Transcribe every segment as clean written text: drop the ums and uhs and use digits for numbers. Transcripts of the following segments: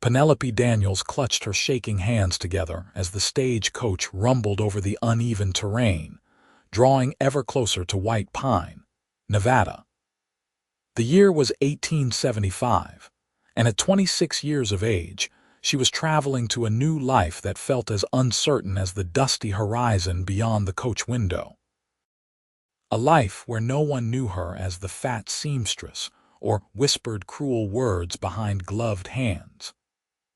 Penelope Daniels clutched her shaking hands together as the stagecoach rumbled over the uneven terrain, drawing ever closer to White Pine, Nevada. The year was 1875, and at 26 years of age, she was traveling to a new life that felt as uncertain as the dusty horizon beyond the coach window. A life where no one knew her as the fat seamstress or whispered cruel words behind gloved hands.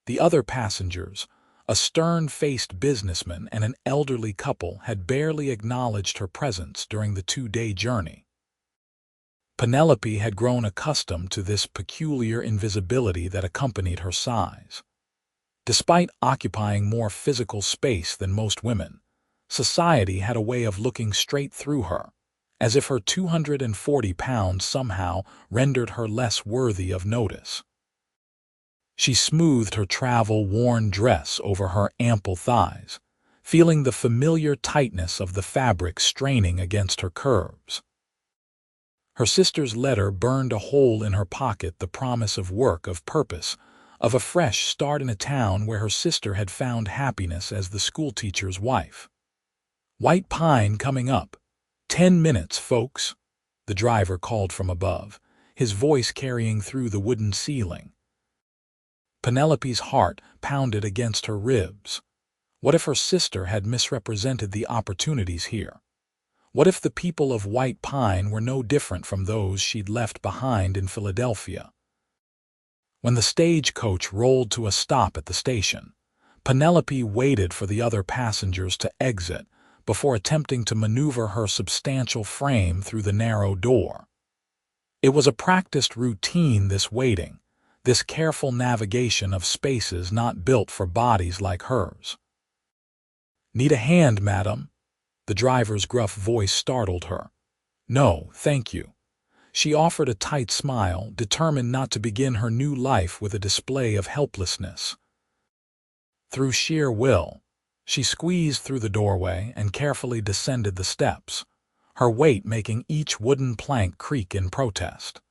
The other passengers, a stern-faced businessman and an elderly couple, had barely acknowledged her presence during the two-day journey. Penelope had grown accustomed to this peculiar invisibility that accompanied her size. Despite occupying more physical space than most women, society had a way of looking straight through her, as if her 240 pounds somehow rendered her less worthy of notice. She smoothed her travel-worn dress over her ample thighs, feeling the familiar tightness of the fabric straining against her curves. Her sister's letter burned a hole in her pocket, the promise of work, of purpose, of a fresh start in a town where her sister had found happiness as the schoolteacher's wife. "White Pine coming up. 10 minutes, folks," the driver called from above, his voice carrying through the wooden ceiling. Penelope's heart pounded against her ribs. What if her sister had misrepresented the opportunities here? What if the people of White Pine were no different from those she'd left behind in Philadelphia? When the stagecoach rolled to a stop at the station, Penelope waited for the other passengers to exit before attempting to maneuver her substantial frame through the narrow door. It was a practiced routine, this waiting, this careful navigation of spaces not built for bodies like hers. "Need a hand, madam?" The driver's gruff voice startled her. "No, thank you." She offered a tight smile, determined not to begin her new life with a display of helplessness. Through sheer will, she squeezed through the doorway and carefully descended the steps, her weight making each wooden plank creak in protest.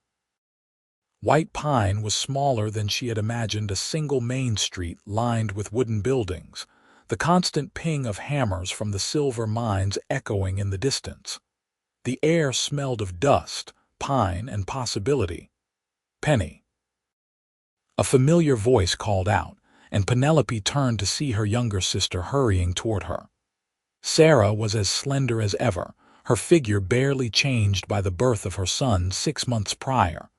White Pine was smaller than she had imagined, a single main street lined with wooden buildings, the constant ping of hammers from the silver mines echoing in the distance. The air smelled of dust, pine, and possibility. "Penny." A familiar voice called out, and Penelope turned to see her younger sister hurrying toward her. Sarah was as slender as ever, her figure barely changed by the birth of her son 6 months prior.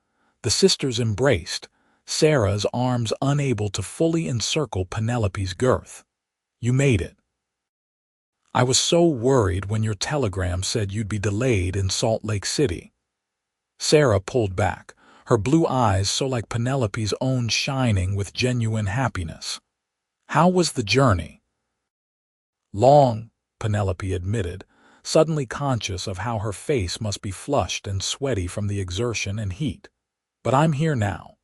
The sisters embraced, Sarah's arms unable to fully encircle Penelope's girth. "You made it." "I was so worried when your telegram said you'd be delayed in Salt Lake City." Sarah pulled back, her blue eyes so like Penelope's own, shining with genuine happiness. "How was the journey?" "Long," Penelope admitted, suddenly conscious of how her face must be flushed and sweaty from the exertion and heat. "But I'm here now.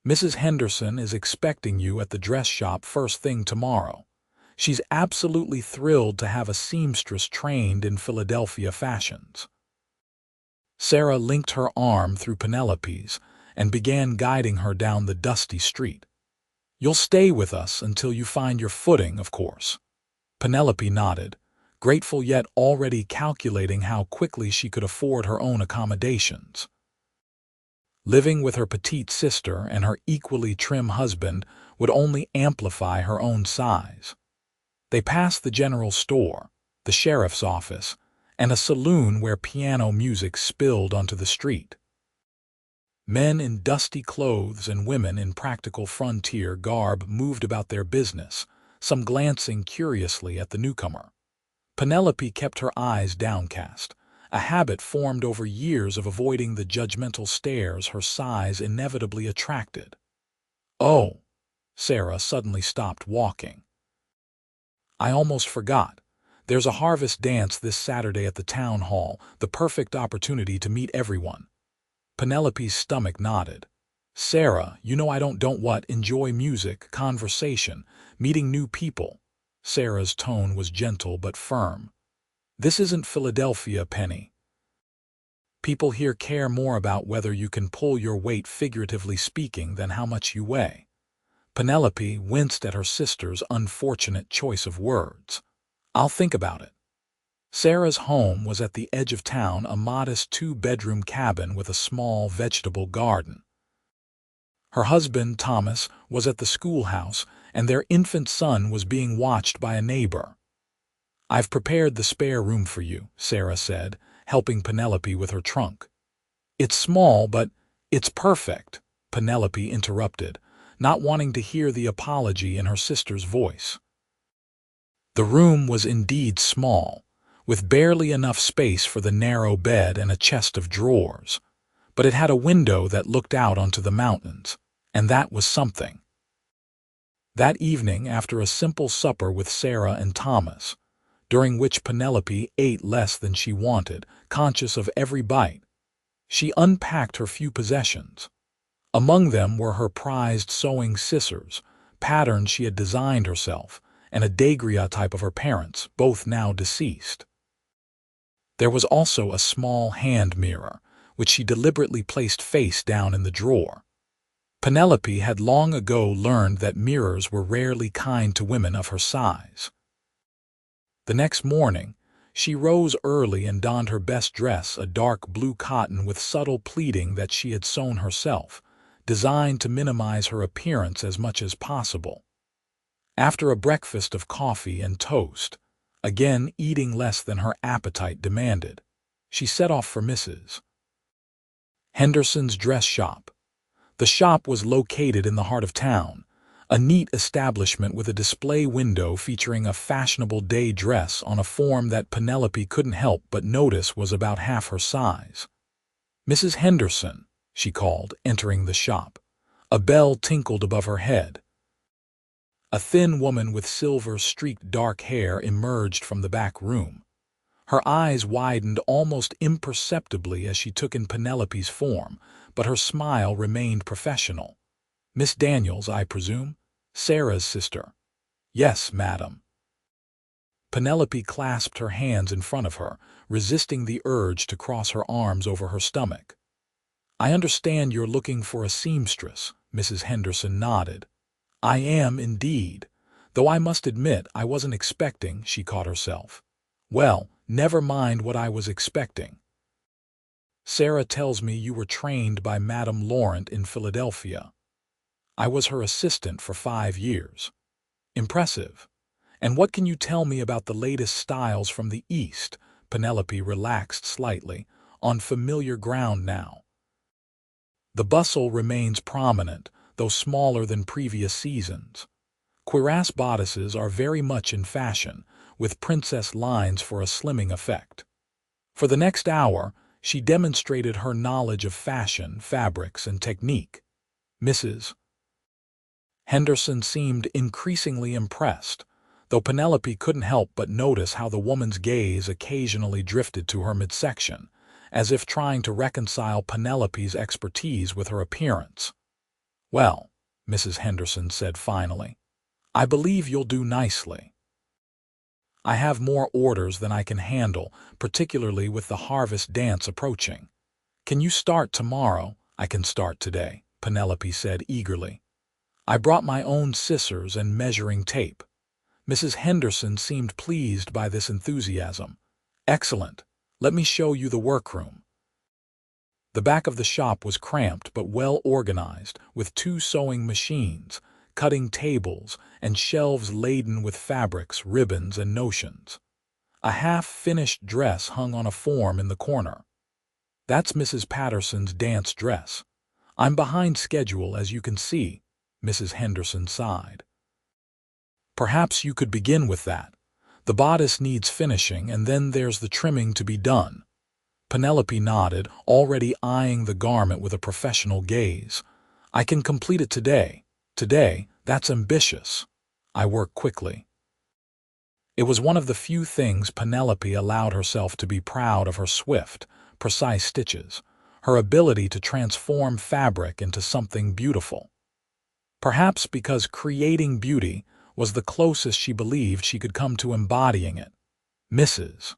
Mrs. Henderson is expecting you at the dress shop first thing tomorrow. She's absolutely thrilled to have a seamstress trained in Philadelphia fashions." Sarah linked her arm through Penelope's and began guiding her down the dusty street. "You'll stay with us until you find your footing, of course." Penelope nodded, grateful yet already calculating how quickly she could afford her own accommodations. Living with her petite sister and her equally trim husband would only amplify her own size. They passed the general store, the sheriff's office, and a saloon where piano music spilled onto the street. Men in dusty clothes and women in practical frontier garb moved about their business, some glancing curiously at the newcomer. Penelope kept her eyes downcast, a habit formed over years of avoiding the judgmental stares her size inevitably attracted. "Oh," Sarah suddenly stopped walking. "I almost forgot. There's a harvest dance this Saturday at the town hall, the perfect opportunity to meet everyone." Penelope's stomach nodded. "Sarah, you know I don't enjoy music, conversation, meeting new people." Sarah's tone was gentle but firm. "This isn't Philadelphia, Penny. People here care more about whether you can pull your weight, figuratively speaking, than how much you weigh." Penelope winced at her sister's unfortunate choice of words. "I'll think about it." Sarah's home was at the edge of town, a modest two-bedroom cabin with a small vegetable garden. Her husband, Thomas, was at the schoolhouse, and their infant son was being watched by a neighbor. "I've prepared the spare room for you," Sarah said, helping Penelope with her trunk. "It's small, but it's perfect," Penelope interrupted, not wanting to hear the apology in her sister's voice. The room was indeed small, with barely enough space for the narrow bed and a chest of drawers, but it had a window that looked out onto the mountains, and that was something. That evening, after a simple supper with Sarah and Thomas, during which Penelope ate less than she wanted, conscious of every bite, she unpacked her few possessions. Among them were her prized sewing scissors, patterns she had designed herself, and a daguerreotype of her parents, both now deceased. There was also a small hand mirror, which she deliberately placed face down in the drawer. Penelope had long ago learned that mirrors were rarely kind to women of her size. The next morning, she rose early and donned her best dress, a dark blue cotton with subtle pleating that she had sewn herself, designed to minimize her appearance as much as possible. After a breakfast of coffee and toast, again eating less than her appetite demanded, she set off for Mrs. Henderson's dress shop. The shop was located in the heart of town, a neat establishment with a display window featuring a fashionable day dress on a form that Penelope couldn't help but notice was about half her size. "Mrs. Henderson," she called, entering the shop. A bell tinkled above her head. A thin woman with silver-streaked dark hair emerged from the back room. Her eyes widened almost imperceptibly as she took in Penelope's form, but her smile remained professional. "Miss Daniels, I presume? Sarah's sister." "Yes, madam." Penelope clasped her hands in front of her, resisting the urge to cross her arms over her stomach. "I understand you're looking for a seamstress," Mrs. Henderson nodded. "I am indeed, though I must admit I wasn't expecting," she caught herself. "Well, never mind what I was expecting. Sarah tells me you were trained by Madame Laurent in Philadelphia. I was her assistant for 5 years. Impressive. And what can you tell me about the latest styles from the East?" Penelope relaxed slightly, on familiar ground now. The bustle remains prominent, though smaller than previous seasons. Cuirass bodices are very much in fashion, with princess lines for a slimming effect. For the next hour, she demonstrated her knowledge of fashion, fabrics, and technique. Mrs. Henderson seemed increasingly impressed, though Penelope couldn't help but notice how the woman's gaze occasionally drifted to her midsection, as if trying to reconcile Penelope's expertise with her appearance. "Well," Mrs. Henderson said finally, "I believe you'll do nicely. I have more orders than I can handle, particularly with the harvest dance approaching." "Can you start tomorrow?" "I can start today," Penelope said eagerly. "I brought my own scissors and measuring tape." Mrs. Henderson seemed pleased by this enthusiasm. "Excellent. Let me show you the workroom." The back of the shop was cramped but well organized, with 2 sewing machines, cutting tables, and shelves laden with fabrics, ribbons, and notions. A half-finished dress hung on a form in the corner. "That's Mrs. Patterson's dance dress. I'm behind schedule, as you can see," Mrs. Henderson sighed. "Perhaps you could begin with that. The bodice needs finishing, and then there's the trimming to be done." Penelope nodded, already eyeing the garment with a professional gaze. "I can complete it today." "Today? That's ambitious." "I work quickly." It was one of the few things Penelope allowed herself to be proud of: her swift, precise stitches, her ability to transform fabric into something beautiful. Perhaps because creating beauty was the closest she believed she could come to embodying it. Mrs.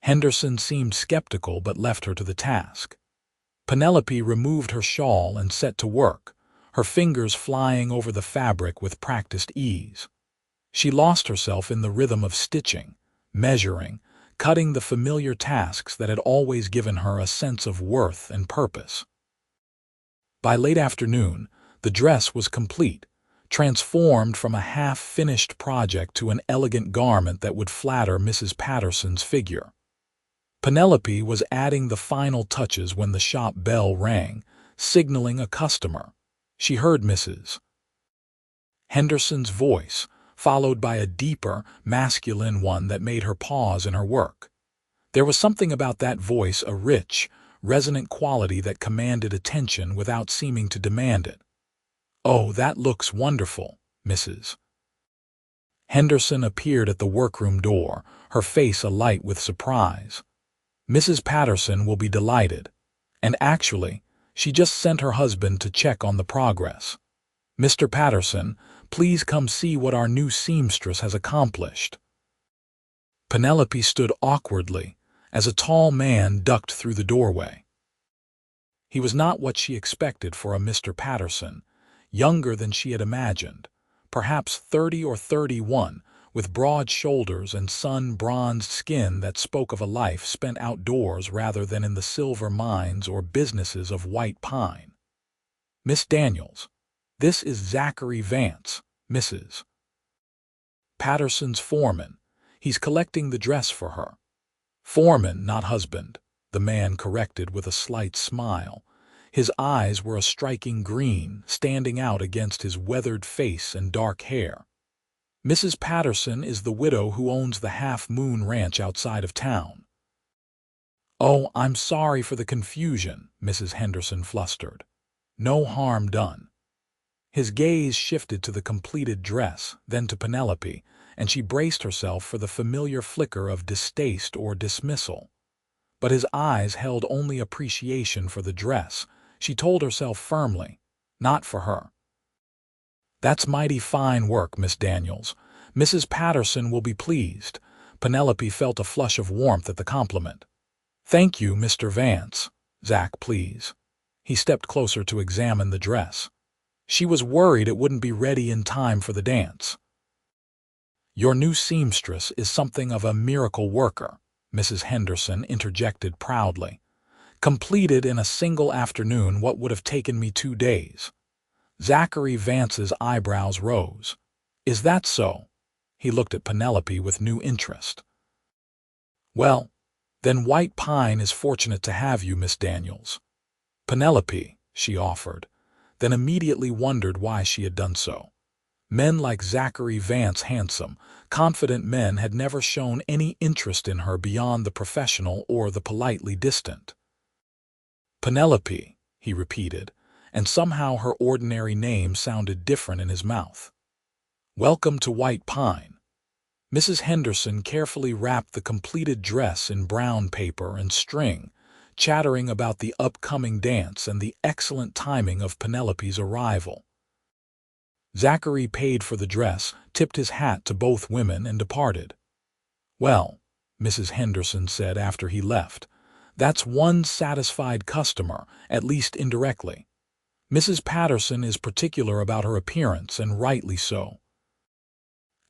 Henderson seemed skeptical but left her to the task. Penelope removed her shawl and set to work, her fingers flying over the fabric with practiced ease. She lost herself in the rhythm of stitching, measuring, cutting the familiar tasks that had always given her a sense of worth and purpose. By late afternoon, the dress was complete, transformed from a half-finished project to an elegant garment that would flatter Mrs. Patterson's figure. Penelope was adding the final touches when the shop bell rang, signaling a customer. She heard Mrs. Henderson's voice, followed by a deeper, masculine one that made her pause in her work. There was something about that voice, a rich, resonant quality that commanded attention without seeming to demand it. "Oh, that looks wonderful, Mrs. Henderson appeared at the workroom door, her face alight with surprise. "Mrs. Patterson will be delighted. And actually, she just sent her husband to check on the progress. Mr. Patterson, please come see what our new seamstress has accomplished." Penelope stood awkwardly as a tall man ducked through the doorway. He was not what she expected for a Mr. Patterson, younger than she had imagined, perhaps 30 or 31, with broad shoulders and sun-bronzed skin that spoke of a life spent outdoors rather than in the silver mines or businesses of white pine. "Miss Daniels, this is Zachary Vance, Mrs. Patterson's foreman. He's collecting the dress for her." "Foreman, not husband," the man corrected with a slight smile. His eyes were a striking green, standing out against his weathered face and dark hair. "Mrs. Patterson is the widow who owns the Half Moon Ranch outside of town." "Oh, I'm sorry for the confusion," Mrs. Henderson flustered. "No harm done." His gaze shifted to the completed dress, then to Penelope, and she braced herself for the familiar flicker of distaste or dismissal. But his eyes held only appreciation for the dress. She told herself firmly, not for her. "That's mighty fine work, Miss Daniels. Mrs. Patterson will be pleased." Penelope felt a flush of warmth at the compliment. "Thank you, Mr. Vance. Zach, please." He stepped closer to examine the dress. She was worried it wouldn't be ready in time for the dance. "Your new seamstress is something of a miracle worker," Mrs. Henderson interjected proudly. "Completed in a single afternoon what would have taken me 2 days." Zachary Vance's eyebrows rose. "Is that so?" He looked at Penelope with new interest. "Well, then White Pine is fortunate to have you, Miss Daniels." "Penelope," she offered, then immediately wondered why she had done so. Men like Zachary Vance, handsome, confident men, had never shown any interest in her beyond the professional or the politely distant. "Penelope," he repeated, and somehow her ordinary name sounded different in his mouth. "Welcome to White Pine." Mrs. Henderson carefully wrapped the completed dress in brown paper and string, chattering about the upcoming dance and the excellent timing of Penelope's arrival. Zachary paid for the dress, tipped his hat to both women, and departed. "Well," Mrs. Henderson said after he left, "that's one satisfied customer, at least indirectly. Mrs. Patterson is particular about her appearance, and rightly so.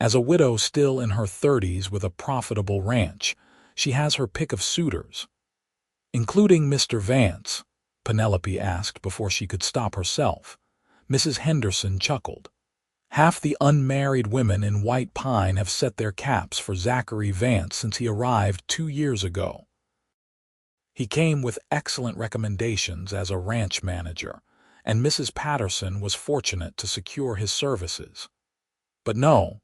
As a widow still in her 30s with a profitable ranch, she has her pick of suitors." "Including Mr. Vance?" Penelope asked before she could stop herself. Mrs. Henderson chuckled. "Half the unmarried women in White Pine have set their caps for Zachary Vance since he arrived 2 years ago. He came with excellent recommendations as a ranch manager, and Mrs. Patterson was fortunate to secure his services. But no,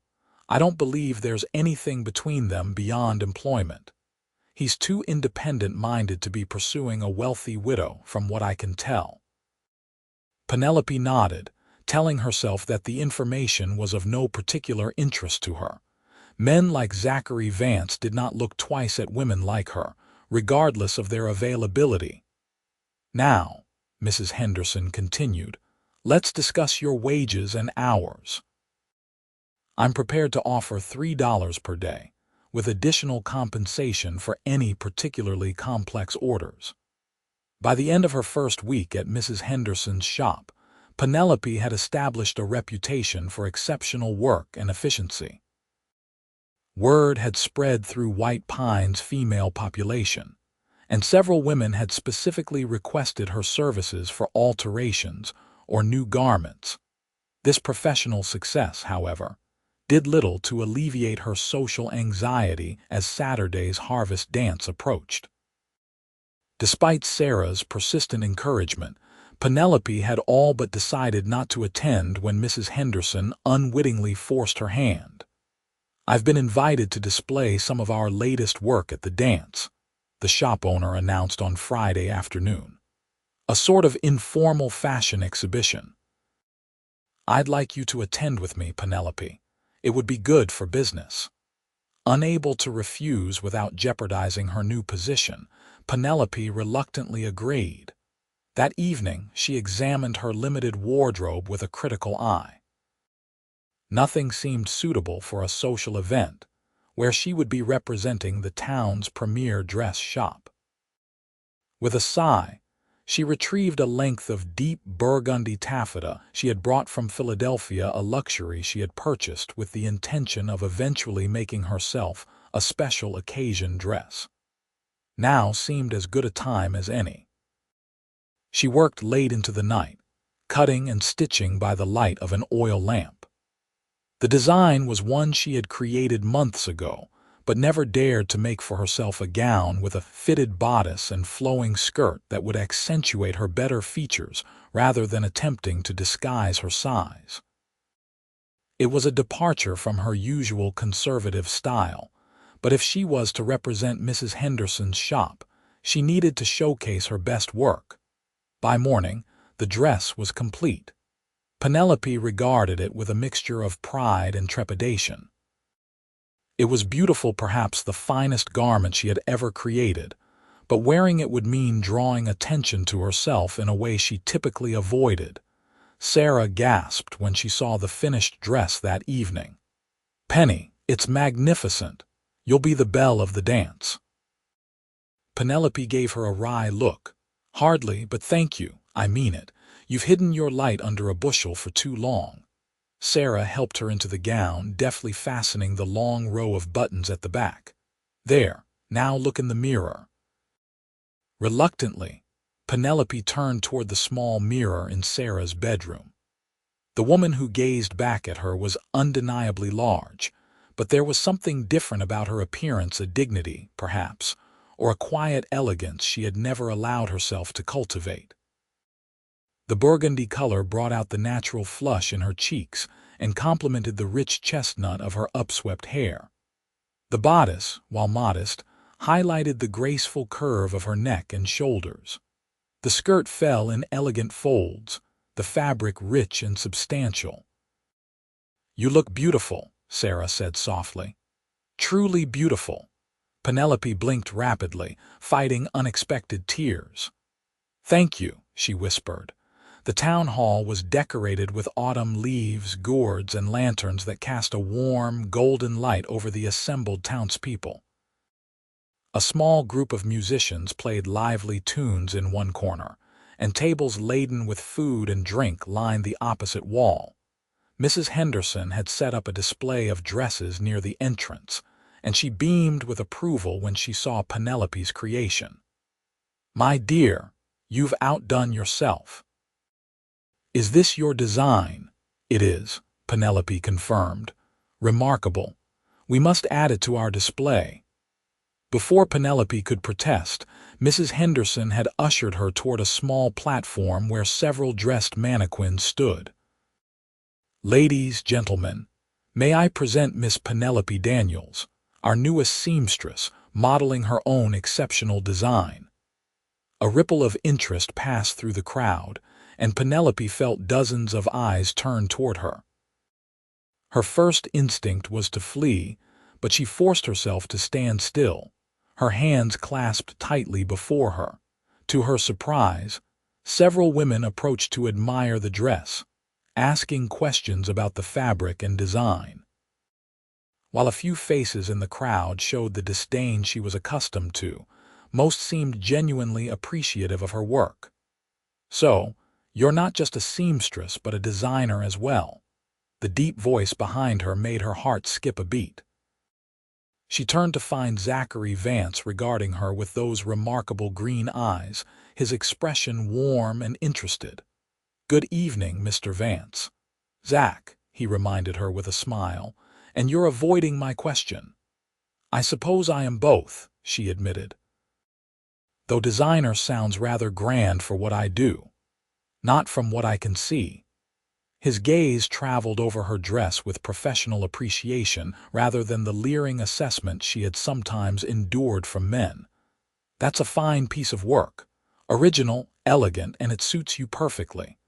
I don't believe there's anything between them beyond employment. He's too independent-minded to be pursuing a wealthy widow, from what I can tell." Penelope nodded, telling herself that the information was of no particular interest to her. Men like Zachary Vance did not look twice at women like her, regardless of their availability. "Now," Mrs. Henderson continued, "let's discuss your wages and hours. I'm prepared to offer $3 per day, with additional compensation for any particularly complex orders." By the end of her first week at Mrs. Henderson's shop, Penelope had established a reputation for exceptional work and efficiency. Word had spread through White Pine's female population, and several women had specifically requested her services for alterations or new garments. This professional success, however, did little to alleviate her social anxiety as Saturday's harvest dance approached. Despite Sarah's persistent encouragement, Penelope had all but decided not to attend when Mrs. Henderson unwittingly forced her hand. "I've been invited to display some of our latest work at the dance," the shop owner announced on Friday afternoon. "A sort of informal fashion exhibition. I'd like you to attend with me, Penelope. It would be good for business." Unable to refuse without jeopardizing her new position, Penelope reluctantly agreed. That evening, she examined her limited wardrobe with a critical eye. Nothing seemed suitable for a social event, where she would be representing the town's premier dress shop. With a sigh, she retrieved a length of deep burgundy taffeta she had brought from Philadelphia, a luxury she had purchased with the intention of eventually making herself a special occasion dress. Now seemed as good a time as any. She worked late into the night, cutting and stitching by the light of an oil lamp. The design was one she had created months ago, but never dared to make for herself a gown with a fitted bodice and flowing skirt that would accentuate her better features rather than attempting to disguise her size. It was a departure from her usual conservative style, but if she was to represent Mrs. Henderson's shop, she needed to showcase her best work. By morning, the dress was complete. Penelope regarded it with a mixture of pride and trepidation. It was beautiful, perhaps the finest garment she had ever created, but wearing it would mean drawing attention to herself in a way she typically avoided. Sarah gasped when she saw the finished dress that evening. "Penny, it's magnificent. You'll be the belle of the dance." Penelope gave her a wry look. "Hardly, but thank you. I mean it. You've hidden your light under a bushel for too long." Sarah helped her into the gown, deftly fastening the long row of buttons at the back. "There, now look in the mirror." Reluctantly, Penelope turned toward the small mirror in Sarah's bedroom. The woman who gazed back at her was undeniably large, but there was something different about her appearance, a dignity, perhaps, or a quiet elegance she had never allowed herself to cultivate. The burgundy color brought out the natural flush in her cheeks and complemented the rich chestnut of her upswept hair. The bodice, while modest, highlighted the graceful curve of her neck and shoulders. The skirt fell in elegant folds, the fabric rich and substantial. "You look beautiful," Sarah said softly. "Truly beautiful." Penelope blinked rapidly, fighting unexpected tears. "Thank you," she whispered. The town hall was decorated with autumn leaves, gourds, and lanterns that cast a warm, golden light over the assembled townspeople. A small group of musicians played lively tunes in one corner, and tables laden with food and drink lined the opposite wall. Mrs. Henderson had set up a display of dresses near the entrance, and she beamed with approval when she saw Penelope's creation. "My dear, you've outdone yourself." "Is this your design?" "It is," Penelope confirmed. "Remarkable. We must add it to our display." Before Penelope could protest, Mrs. Henderson had ushered her toward a small platform where several dressed mannequins stood. "Ladies, gentlemen, may I present Miss Penelope Daniels, our newest seamstress, modeling her own exceptional design." A ripple of interest passed through the crowd, and Penelope felt dozens of eyes turn toward her. Her first instinct was to flee, but she forced herself to stand still, her hands clasped tightly before her. To her surprise, several women approached to admire the dress, asking questions about the fabric and design. While a few faces in the crowd showed the disdain she was accustomed to, most seemed genuinely appreciative of her work. "So, You're not just a seamstress, but a designer as well. The deep voice behind her made her heart skip a beat. She turned to find Zachary Vance regarding her with those remarkable green eyes, his expression warm and interested. "Good evening, Mr. Vance." "Zach," he reminded her with a smile, "and you're avoiding my question." "I suppose I am both," she admitted. "Though designer sounds rather grand for what I do. Not from what I can see." His gaze traveled over her dress with professional appreciation rather than the leering assessment she had sometimes endured from men. "That's a fine piece of work. Original, elegant, and it suits you perfectly."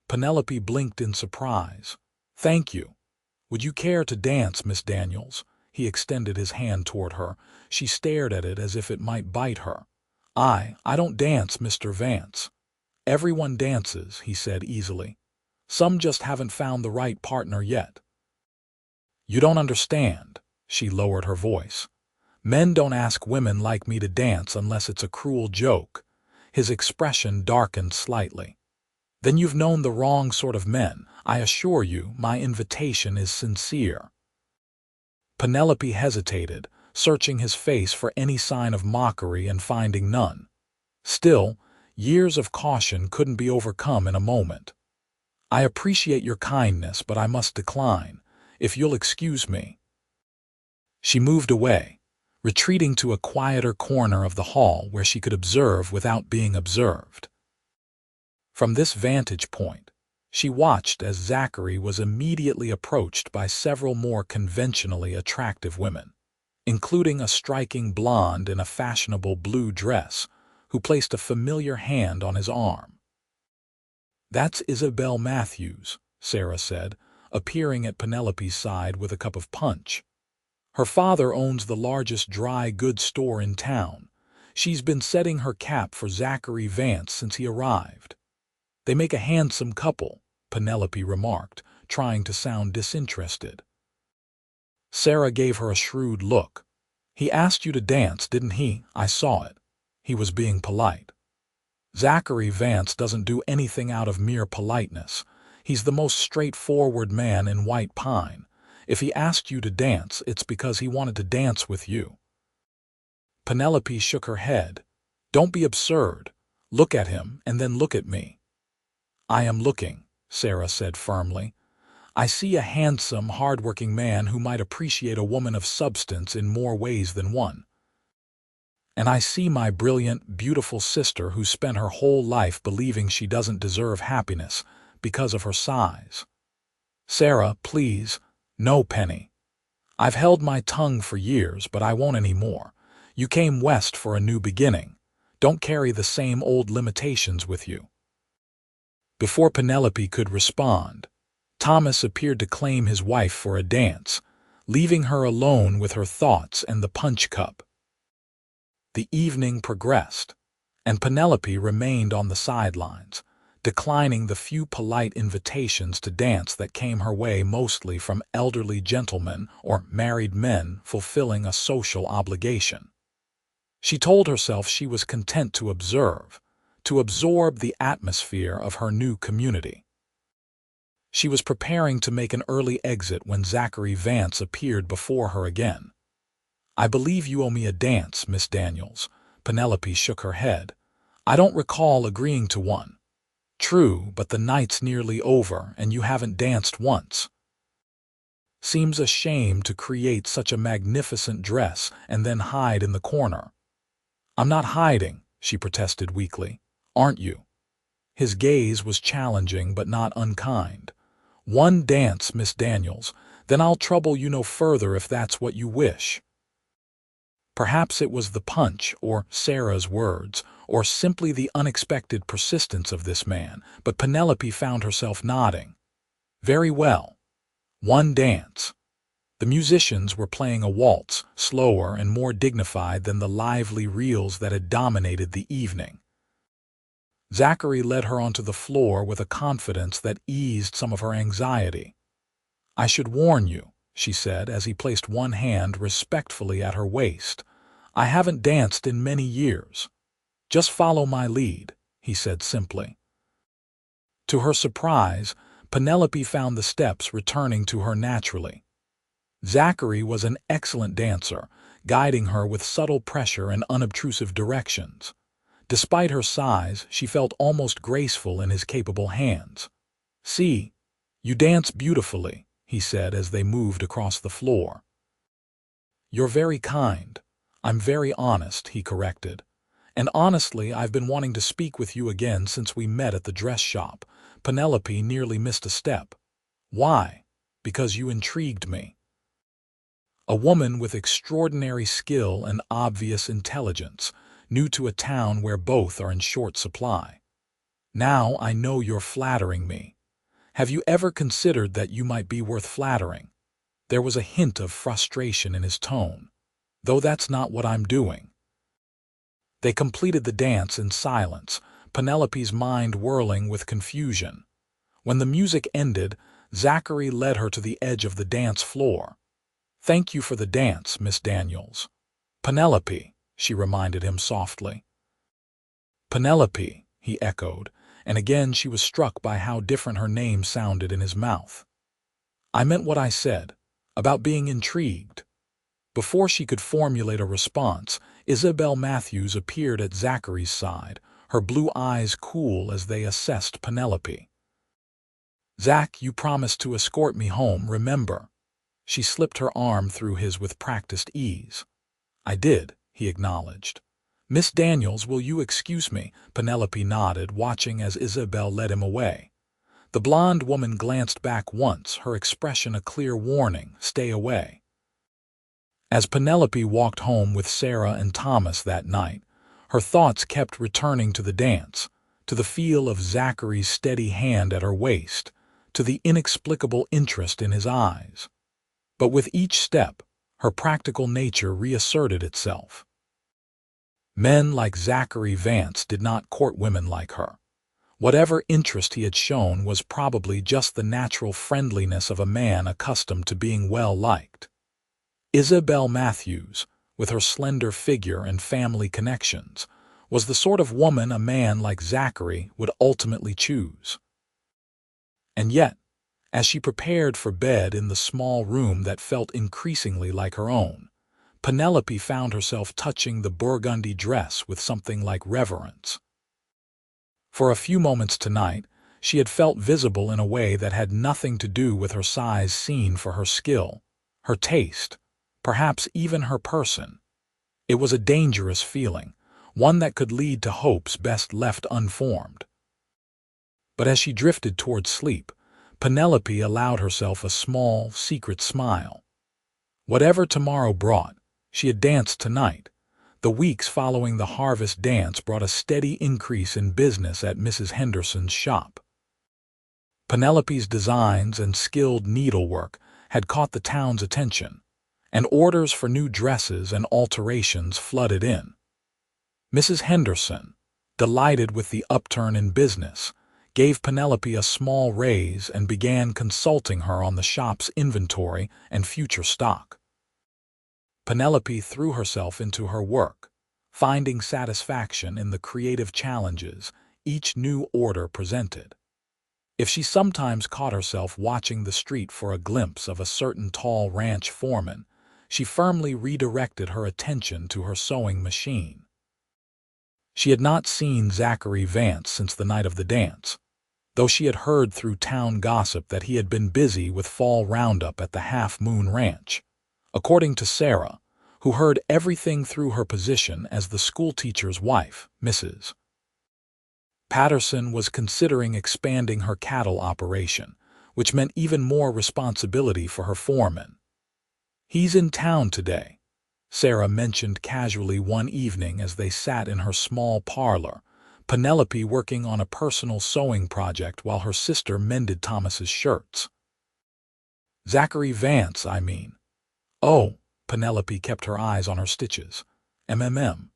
Penelope blinked in surprise. "Thank you. Would you care to dance, Miss Daniels?" He extended his hand toward her. She stared at it as if it might bite her. I don't dance, Mr. Vance." "Everyone dances," he said easily. "Some just haven't found the right partner yet." "You don't understand." She lowered her voice. "Men don't ask women like me to dance unless it's a cruel joke." His expression darkened slightly. "Then you've known the wrong sort of men. I assure you, my invitation is sincere." Penelope hesitated, searching his face for any sign of mockery and finding none. Still, years of caution couldn't be overcome in a moment. "I appreciate your kindness, but I must decline, if you'll excuse me." She moved away, retreating to a quieter corner of the hall where she could observe without being observed. From this vantage point, she watched as Zachary was immediately approached by several more conventionally attractive women, including a striking blonde in a fashionable blue dress, who placed a familiar hand on his arm. "That's Isabel Matthews," Sarah said, appearing at Penelope's side with a cup of punch. "Her father owns the largest dry goods store in town. She's been setting her cap for Zachary Vance since he arrived." "They make a handsome couple," Penelope remarked, trying to sound disinterested. Sarah gave her a shrewd look. "He asked you to dance, didn't he? I saw it." He was being polite. "Zachary Vance doesn't do anything out of mere politeness. He's the most straightforward man in White Pine. If he asked you to dance, it's because he wanted to dance with you." Penelope shook her head. "Don't be absurd. Look at him, and then look at me." "I am looking," Sarah said firmly. "I see a handsome, hard-working man who might appreciate a woman of substance in more ways than one. And I see my brilliant, beautiful sister who spent her whole life believing she doesn't deserve happiness because of her size." "Sarah, please." "No, Penny. I've held my tongue for years, but I won't anymore. You came west for a new beginning. Don't carry the same old limitations with you." Before Penelope could respond, Thomas appeared to claim his wife for a dance, leaving her alone with her thoughts and the punch cup. The evening progressed, and Penelope remained on the sidelines, declining the few polite invitations to dance that came her way mostly from elderly gentlemen or married men fulfilling a social obligation. She told herself she was content to observe, to absorb the atmosphere of her new community. She was preparing to make an early exit when Zachary Vance appeared before her again. "I believe you owe me a dance, Miss Daniels." Penelope shook her head. "I don't recall agreeing to one." "True, but the night's nearly over and you haven't danced once." "Seems a shame to create such a magnificent dress and then hide in the corner." "I'm not hiding," she protested weakly. "Aren't you?" His gaze was challenging but not unkind. "One dance, Miss Daniels, then I'll trouble you no further if that's what you wish." Perhaps it was the punch, or Sarah's words, or simply the unexpected persistence of this man, but Penelope found herself nodding. "Very well. One dance." The musicians were playing a waltz, slower and more dignified than the lively reels that had dominated the evening. Zachary led her onto the floor with a confidence that eased some of her anxiety. "I should warn you," she said as he placed one hand respectfully at her waist. "I haven't danced in many years." "Just follow my lead," he said simply. To her surprise, Penelope found the steps returning to her naturally. Zachary was an excellent dancer, guiding her with subtle pressure and unobtrusive directions. Despite her size, she felt almost graceful in his capable hands. "See, you dance beautifully," he said as they moved across the floor. "You're very kind. I'm very honest," he corrected. "And honestly, I've been wanting to speak with you again since we met at the dress shop." Penelope nearly missed a step. "Why?" "Because you intrigued me. A woman with extraordinary skill and obvious intelligence, new to a town where both are in short supply. Now I know you're flattering me. Have you ever considered that you might be worth flattering?" There was a hint of frustration in his tone. "Though that's not what I'm doing." They completed the dance in silence, Penelope's mind whirling with confusion. When the music ended, Zachary led her to the edge of the dance floor. "Thank you for the dance, Miss Daniels." "Penelope," she reminded him softly. "Penelope," he echoed, and again she was struck by how different her name sounded in his mouth. "I meant what I said, about being intrigued." Before she could formulate a response, Isabel Matthews appeared at Zachary's side, her blue eyes cool as they assessed Penelope. "Zach, you promised to escort me home, remember?" She slipped her arm through his with practiced ease. "I did," he acknowledged. "Miss Daniels, will you excuse me?" Penelope nodded, watching as Isabel led him away. The blonde woman glanced back once, her expression a clear warning, "Stay away." As Penelope walked home with Sarah and Thomas that night, her thoughts kept returning to the dance, to the feel of Zachary's steady hand at her waist, to the inexplicable interest in his eyes. But with each step, her practical nature reasserted itself. Men like Zachary Vance did not court women like her. Whatever interest he had shown was probably just the natural friendliness of a man accustomed to being well-liked. Isabel Matthews, with her slender figure and family connections, was the sort of woman a man like Zachary would ultimately choose. And yet, as she prepared for bed in the small room that felt increasingly like her own, Penelope found herself touching the burgundy dress with something like reverence. For a few moments tonight, she had felt visible in a way that had nothing to do with her size, seen for her skill, her taste, perhaps even her person. It was a dangerous feeling, one that could lead to hopes best left unformed. But as she drifted toward sleep, Penelope allowed herself a small, secret smile. Whatever tomorrow brought, she had danced tonight. The weeks following the harvest dance brought a steady increase in business at Mrs. Henderson's shop. Penelope's designs and skilled needlework had caught the town's attention, and orders for new dresses and alterations flooded in. Mrs. Henderson, delighted with the upturn in business, gave Penelope a small raise and began consulting her on the shop's inventory and future stock. Penelope threw herself into her work, finding satisfaction in the creative challenges each new order presented. If she sometimes caught herself watching the street for a glimpse of a certain tall ranch foreman, she firmly redirected her attention to her sewing machine. She had not seen Zachary Vance since the night of the dance, though she had heard through town gossip that he had been busy with fall roundup at the Half Moon Ranch. According to Sarah, who heard everything through her position as the schoolteacher's wife, Mrs. Patterson was considering expanding her cattle operation, which meant even more responsibility for her foreman. "He's in town today," Sarah mentioned casually one evening as they sat in her small parlor, Penelope working on a personal sewing project while her sister mended Thomas's shirts. "Zachary Vance, I mean." "Oh," Penelope kept her eyes on her stitches. "MMM."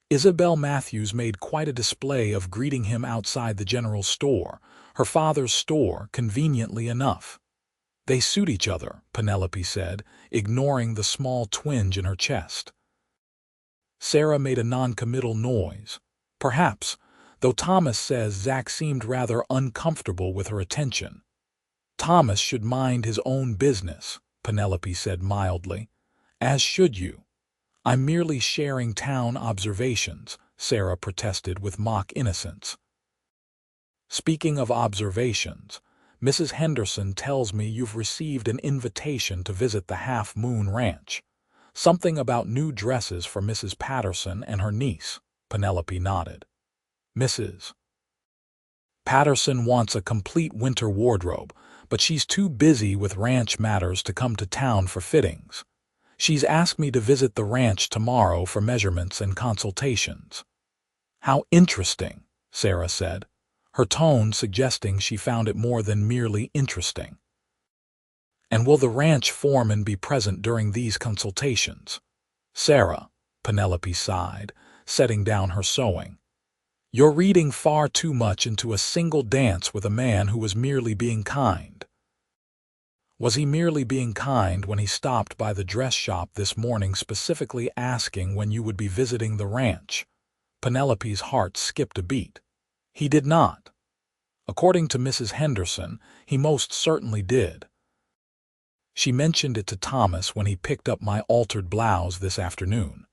Isabel Matthews made quite a display of greeting him outside the general store, her father's store, conveniently enough. "They suit each other," Penelope said, ignoring the small twinge in her chest. Sarah made a non-committal noise. Perhaps, though Thomas says Zach seemed rather uncomfortable with her attention. Thomas should mind his own business, Penelope said mildly. As should you. I'm merely sharing town observations, Sarah protested with mock innocence. Speaking of observations, Mrs. Henderson tells me you've received an invitation to visit the Half Moon Ranch. Something about new dresses for Mrs. Patterson and her niece, Penelope nodded. Mrs. Patterson wants a complete winter wardrobe, but she's too busy with ranch matters to come to town for fittings. She's asked me to visit the ranch tomorrow for measurements and consultations. How interesting, Sarah said, her tone suggesting she found it more than merely interesting. And will the ranch foreman be present during these consultations? Sarah, Penelope sighed, setting down her sewing. You're reading far too much into a single dance with a man who was merely being kind. Was he merely being kind when he stopped by the dress shop this morning specifically asking when you would be visiting the ranch? Penelope's heart skipped a beat. He did not. According to Mrs. Henderson, he most certainly did. She mentioned it to Thomas when he picked up my altered blouse this afternoon.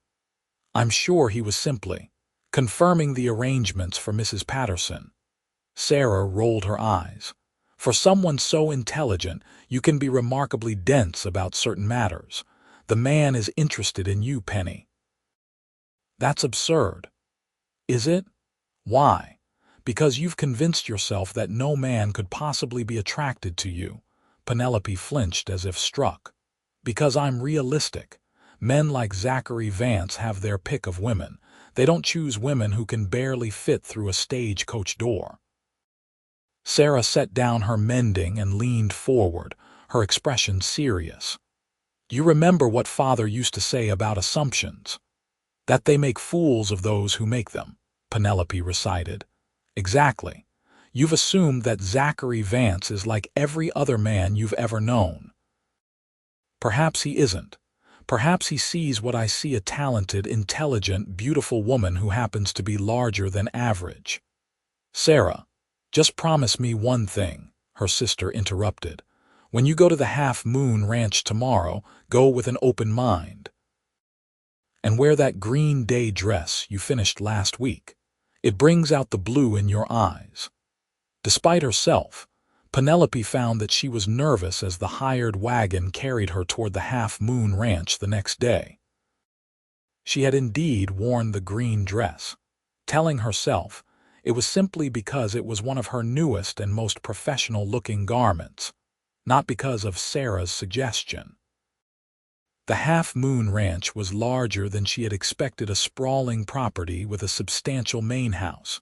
I'm sure he was simply confirming the arrangements for Mrs. Patterson. Sarah rolled her eyes. For someone so intelligent, you can be remarkably dense about certain matters. The man is interested in you, Penny. That's absurd. Is it? Why? Because you've convinced yourself that no man could possibly be attracted to you. Penelope flinched as if struck. Because I'm realistic. Men like Zachary Vance have their pick of women. They don't choose women who can barely fit through a stagecoach door. Sarah set down her mending and leaned forward, her expression serious. You remember what Father used to say about assumptions? That they make fools of those who make them, Penelope recited. Exactly. You've assumed that Zachary Vance is like every other man you've ever known. Perhaps he isn't. Perhaps he sees what I see, a talented, intelligent, beautiful woman who happens to be larger than average. Sarah, just promise me one thing, her sister interrupted. When you go to the Half Moon Ranch tomorrow, go with an open mind. And wear that green day dress you finished last week. It brings out the blue in your eyes. Despite herself, Penelope found that she was nervous as the hired wagon carried her toward the Half Moon Ranch the next day. She had indeed worn the green dress, telling herself it was simply because it was one of her newest and most professional-looking garments, not because of Sarah's suggestion. The Half Moon Ranch was larger than she had expected, a sprawling property with a substantial main house,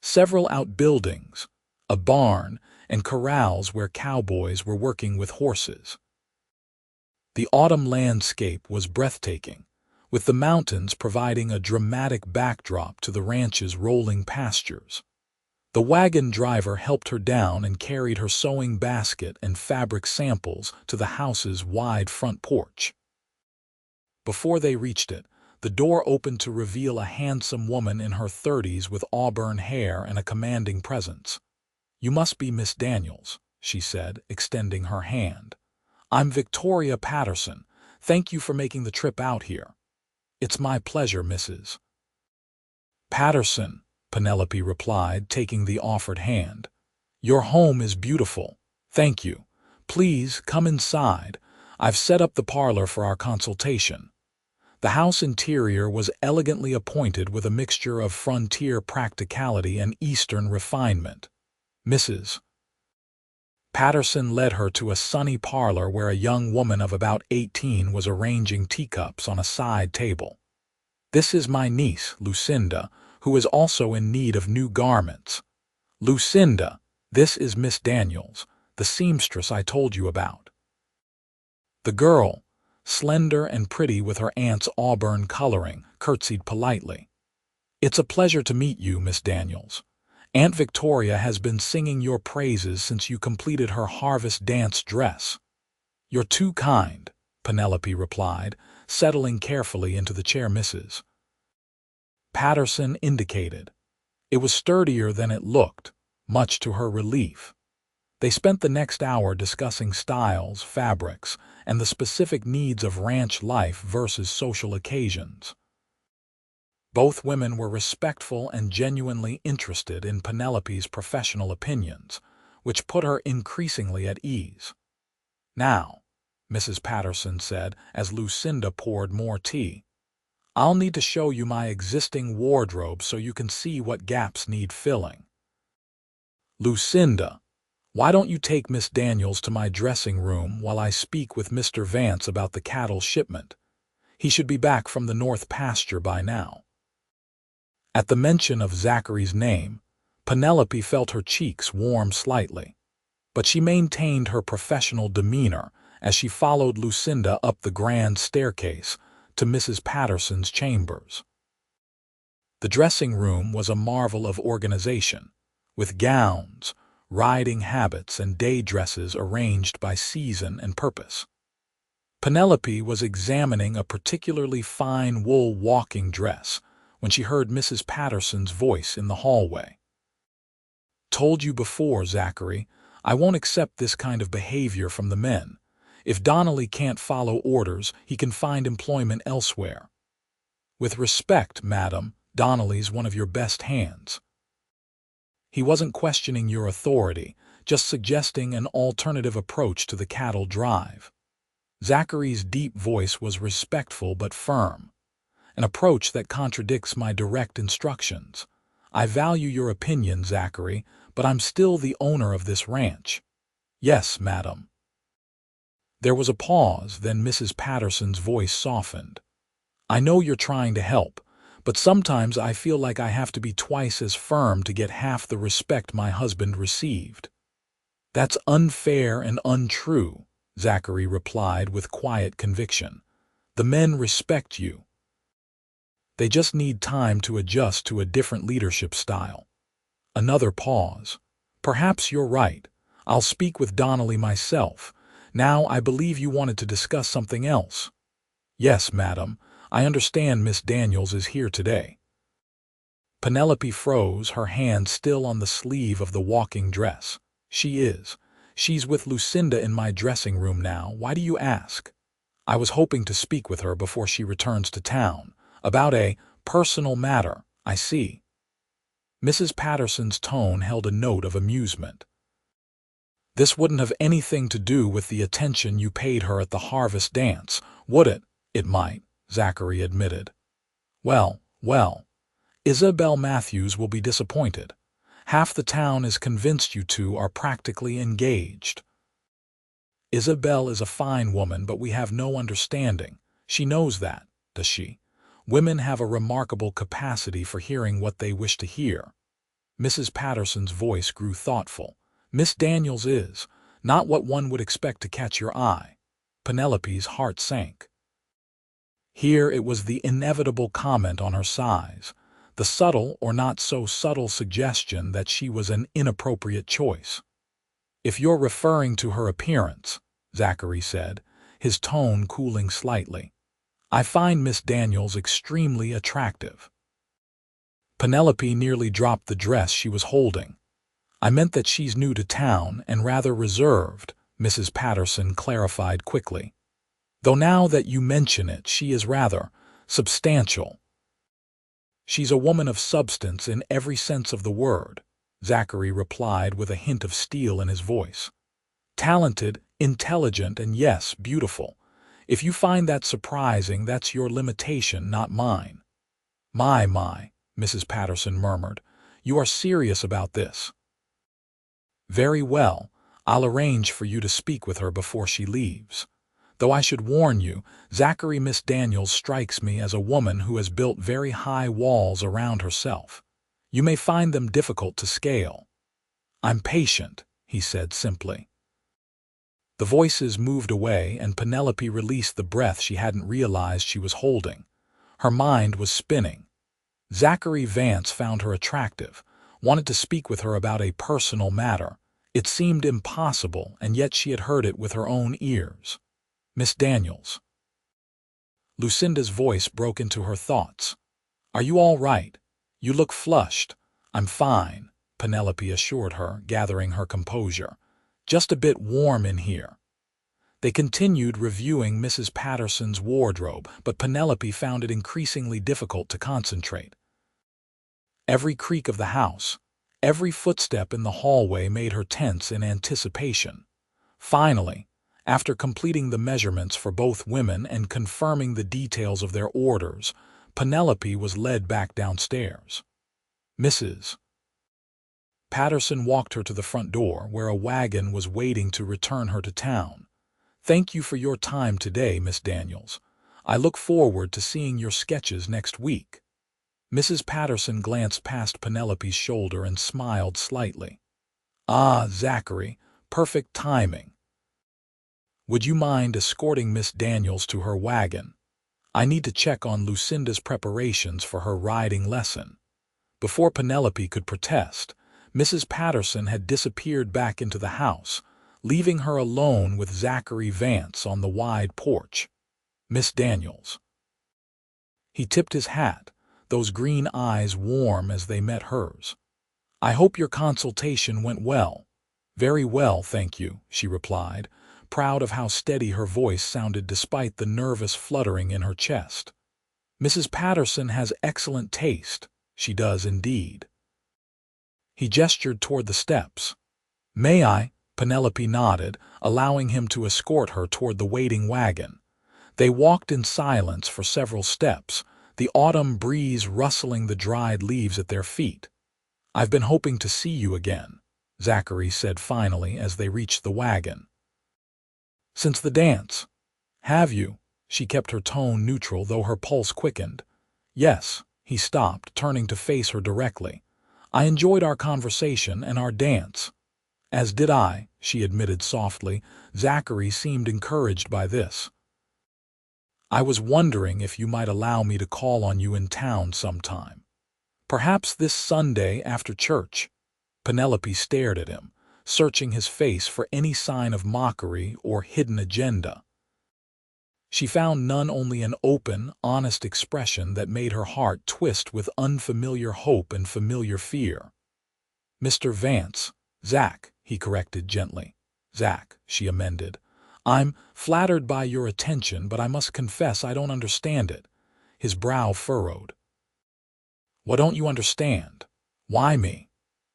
several outbuildings, a barn, and corrals where cowboys were working with horses. The autumn landscape was breathtaking, with the mountains providing a dramatic backdrop to the ranch's rolling pastures. The wagon driver helped her down and carried her sewing basket and fabric samples to the house's wide front porch. Before they reached it, the door opened to reveal a handsome woman in her 30s with auburn hair and a commanding presence. You must be Miss Daniels, she said, extending her hand. I'm Victoria Patterson. Thank you for making the trip out here. It's my pleasure, Mrs. Patterson, Penelope replied, taking the offered hand. Your home is beautiful. Thank you. Please come inside. I've set up the parlor for our consultation. The house interior was elegantly appointed with a mixture of frontier practicality and Eastern refinement. Mrs. Patterson led her to a sunny parlor where a young woman of about 18 was arranging teacups on a side table. This is my niece, Lucinda, who is also in need of new garments. Lucinda, this is Miss Daniels, the seamstress I told you about. The girl, slender and pretty with her aunt's auburn coloring, curtsied politely. It's a pleasure to meet you, Miss Daniels. Aunt Victoria has been singing your praises since you completed her harvest dance dress. You're too kind, Penelope replied, settling carefully into the chair Mrs. Patterson indicated. It was sturdier than it looked, much to her relief. They spent the next hour discussing styles, fabrics, and the specific needs of ranch life versus social occasions. Both women were respectful and genuinely interested in Penelope's professional opinions, which put her increasingly at ease. "Now," Mrs. Patterson said as Lucinda poured more tea, "I'll need to show you my existing wardrobe so you can see what gaps need filling." "Lucinda, why don't you take Miss Daniels to my dressing room while I speak with Mr. Vance about the cattle shipment? He should be back from the north pasture by now." At the mention of Zachary's name, Penelope felt her cheeks warm slightly, but she maintained her professional demeanor as she followed Lucinda up the grand staircase to Mrs. Patterson's chambers. The dressing room was a marvel of organization, with gowns, riding habits, and day dresses arranged by season and purpose. Penelope was examining a particularly fine wool walking dress when she heard Mrs. Patterson's voice in the hallway. "Told you before, Zachary, I won't accept this kind of behavior from the men. If Donnelly can't follow orders, he can find employment elsewhere." "With respect, madam, Donnelly's one of your best hands." He wasn't questioning your authority, just suggesting an alternative approach to the cattle drive. Zachary's deep voice was respectful but firm. "An approach that contradicts my direct instructions. I value your opinion, Zachary, but I'm still the owner of this ranch." "Yes, madam." There was a pause, then Mrs. Patterson's voice softened. "I know you're trying to help, but sometimes I feel like I have to be twice as firm to get half the respect my husband received." "That's unfair and untrue," Zachary replied with quiet conviction. "The men respect you. They just need time to adjust to a different leadership style." Another pause. "Perhaps you're right. I'll speak with Donnelly myself. Now, I believe you wanted to discuss something else." "Yes, madam. I understand Miss Daniels is here today." Penelope froze, her hand still on the sleeve of the walking dress. "She is. She's with Lucinda in my dressing room now. Why do you ask?" "I was hoping to speak with her before she returns to town. About a personal matter, I see." Mrs. Patterson's tone held a note of amusement. "This wouldn't have anything to do with the attention you paid her at the harvest dance, would it?" "It might," Zachary admitted. Well, Isabel Matthews will be disappointed. Half the town is convinced you two are practically engaged." "Isabel is a fine woman, but we have no understanding. She knows that, does she? Women have a remarkable capacity for hearing what they wish to hear." Mrs. Patterson's voice grew thoughtful. "Miss Daniels is not what one would expect to catch your eye." Penelope's heart sank. Here it was the inevitable comment on her size, the subtle or not so subtle suggestion that she was an inappropriate choice. "If you're referring to her appearance," Zachary said, his tone cooling slightly, "I find Miss Daniels extremely attractive." Penelope nearly dropped the dress she was holding. "I meant that she's new to town and rather reserved," Mrs. Patterson clarified quickly. "Though now that you mention it, she is rather substantial." "She's a woman of substance in every sense of the word," Zachary replied with a hint of steel in his voice. "Talented, intelligent, and yes, beautiful. If you find that surprising, that's your limitation, not mine." My, Mrs. Patterson murmured. "You are serious about this?" "Very well. I'll arrange for you to speak with her before she leaves. Though I should warn you, Zachary, Miss Daniels strikes me as a woman who has built very high walls around herself. You may find them difficult to scale." "I'm patient," he said simply. The voices moved away, and Penelope released the breath she hadn't realized she was holding. Her mind was spinning. Zachary Vance found her attractive, wanted to speak with her about a personal matter. It seemed impossible, and yet she had heard it with her own ears. "Miss Daniels." Lucinda's voice broke into her thoughts. "Are you all right? You look flushed. "I'm fine," Penelope assured her, gathering her composure. "Just a bit warm in here." They continued reviewing Mrs. Patterson's wardrobe, but Penelope found it increasingly difficult to concentrate. Every creak of the house, every footstep in the hallway made her tense in anticipation. Finally, after completing the measurements for both women and confirming the details of their orders, Penelope was led back downstairs. Mrs. Patterson walked her to the front door, where a wagon was waiting to return her to town. "Thank you for your time today, Miss Daniels. I look forward to seeing your sketches next week." Mrs. Patterson glanced past Penelope's shoulder and smiled slightly. "Ah, Zachary, perfect timing. Would you mind escorting Miss Daniels to her wagon? I need to check on Lucinda's preparations for her riding lesson." Before Penelope could protest, Mrs. Patterson had disappeared back into the house, leaving her alone with Zachary Vance on the wide porch. "Miss Daniels." He tipped his hat, those green eyes warm as they met hers. "I hope your consultation went well." "Very well, thank you," she replied, proud of how steady her voice sounded despite the nervous fluttering in her chest. "Mrs. Patterson has excellent taste." "She does indeed." He gestured toward the steps. "May I?" Penelope nodded, allowing him to escort her toward the waiting wagon. They walked in silence for several steps, the autumn breeze rustling the dried leaves at their feet. "I've been hoping to see you again," Zachary said finally as they reached the wagon. "Since the dance." "Have you?" She kept her tone neutral, though her pulse quickened. "Yes." He stopped, turning to face her directly. "I enjoyed our conversation and our dance." "As did I," she admitted softly. Zachary seemed encouraged by this. "I was wondering if you might allow me to call on you in town sometime. Perhaps this Sunday after church." Penelope stared at him, searching his face for any sign of mockery or hidden agenda. She found none, only an open, honest expression that made her heart twist with unfamiliar hope and familiar fear. "Mr. Vance." "Zach," he corrected gently. "Zach," she amended. "I'm flattered by your attention, but I must confess I don't understand it." His brow furrowed. "What don't you understand?" "Why me?"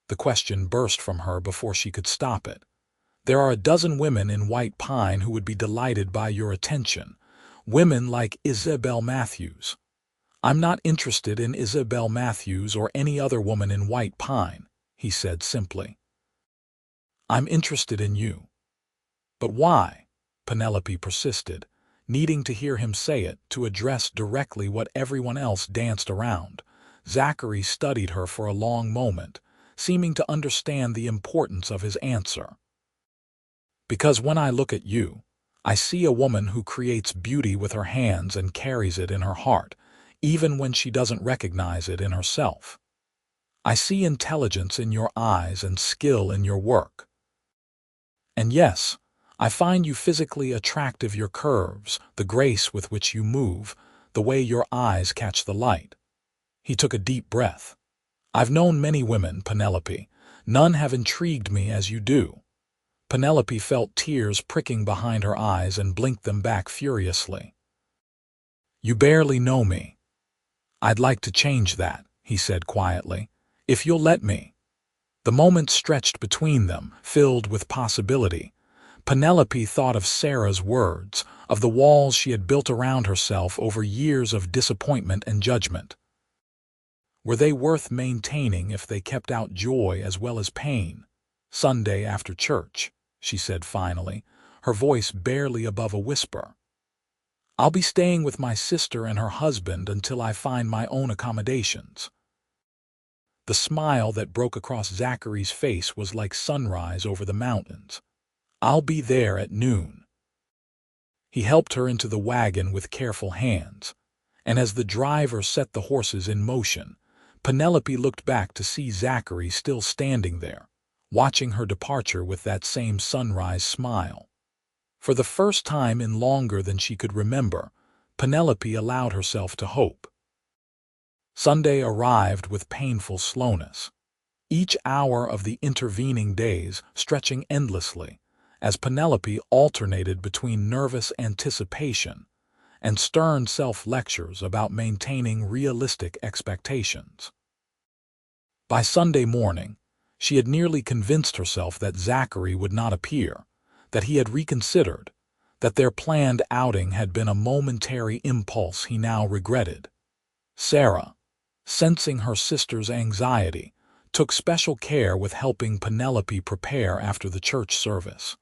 The question burst from her before she could stop it. "There are a dozen women in White Pine who would be delighted by your attention. Women like Isabel Matthews." "I'm not interested in Isabel Matthews or any other woman in White Pine," he said simply. "I'm interested in you." "But why?" Penelope persisted, needing to hear him say it to address directly what everyone else danced around. Zachary studied her for a long moment, seeming to understand the importance of his answer. "Because when I look at you, I see a woman who creates beauty with her hands and carries it in her heart, even when she doesn't recognize it in herself. I see intelligence in your eyes and skill in your work. And yes, I find you physically attractive, your curves, the grace with which you move, the way your eyes catch the light." He took a deep breath. "I've known many women, Penelope. None have intrigued me as you do." Penelope felt tears pricking behind her eyes and blinked them back furiously. "You barely know me." "I'd like to change that," he said quietly, "if you'll let me." The moment stretched between them, filled with possibility. Penelope thought of Sarah's words, of the walls she had built around herself over years of disappointment and judgment. Were they worth maintaining if they kept out joy as well as pain? "Sunday after church," she said finally, her voice barely above a whisper. "I'll be staying with my sister and her husband until I find my own accommodations." The smile that broke across Zachary's face was like sunrise over the mountains. "I'll be there at noon." He helped her into the wagon with careful hands, and as the driver set the horses in motion, Penelope looked back to see Zachary still standing there, watching her departure with that same sunrise smile. For the first time in longer than she could remember, Penelope allowed herself to hope. Sunday arrived with painful slowness. each hour of the intervening days stretching endlessly, as Penelope alternated between nervous anticipation and stern self-lectures about maintaining realistic expectations. By Sunday morning, she had nearly convinced herself that Zachary would not appear, that he had reconsidered, that their planned outing had been a momentary impulse he now regretted. Sarah, sensing her sister's anxiety, took special care with helping Penelope prepare after the church service.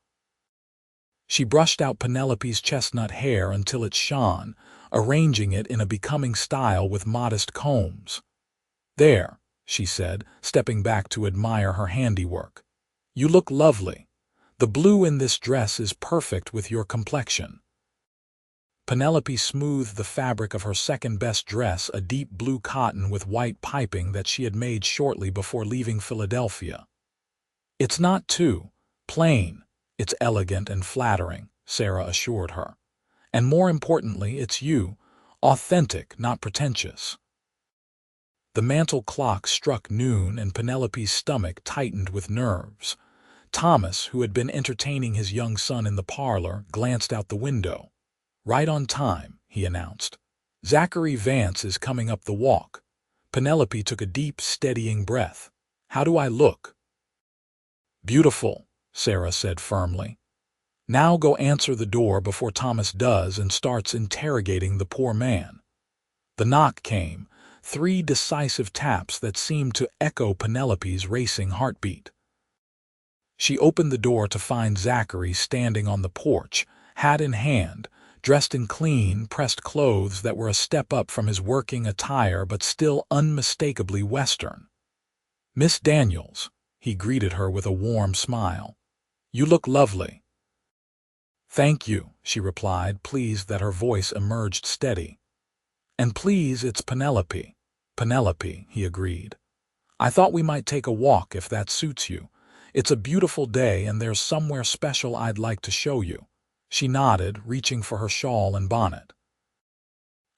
She brushed out Penelope's chestnut hair until it shone, arranging it in a becoming style with modest combs. "There," she said, stepping back to admire her handiwork. "You look lovely. The blue in this dress is perfect with your complexion." Penelope smoothed the fabric of her second-best dress, a deep blue cotton with white piping that she had made shortly before leaving Philadelphia. "It's not too plain. It's elegant and flattering," Sarah assured her. "And more importantly, it's you, authentic, not pretentious." The mantel clock struck noon and Penelope's stomach tightened with nerves. Thomas, who had been entertaining his young son in the parlor, glanced out the window. "Right on time," he announced. "Zachary Vance is coming up the walk." Penelope took a deep, steadying breath. "How do I look?" "Beautiful," Sarah said firmly. "Now go answer the door before Thomas does and starts interrogating the poor man." The knock came, 3 decisive taps that seemed to echo Penelope's racing heartbeat. She opened the door to find Zachary standing on the porch, hat in hand, dressed in clean, pressed clothes that were a step up from his working attire but still unmistakably Western. "Miss Daniels," he greeted her with a warm smile. "You look lovely." "Thank you," she replied, pleased that her voice emerged steady. "And please, it's Penelope." "Penelope," he agreed. "I thought we might take a walk if that suits you. It's a beautiful day and there's somewhere special I'd like to show you." She nodded, reaching for her shawl and bonnet.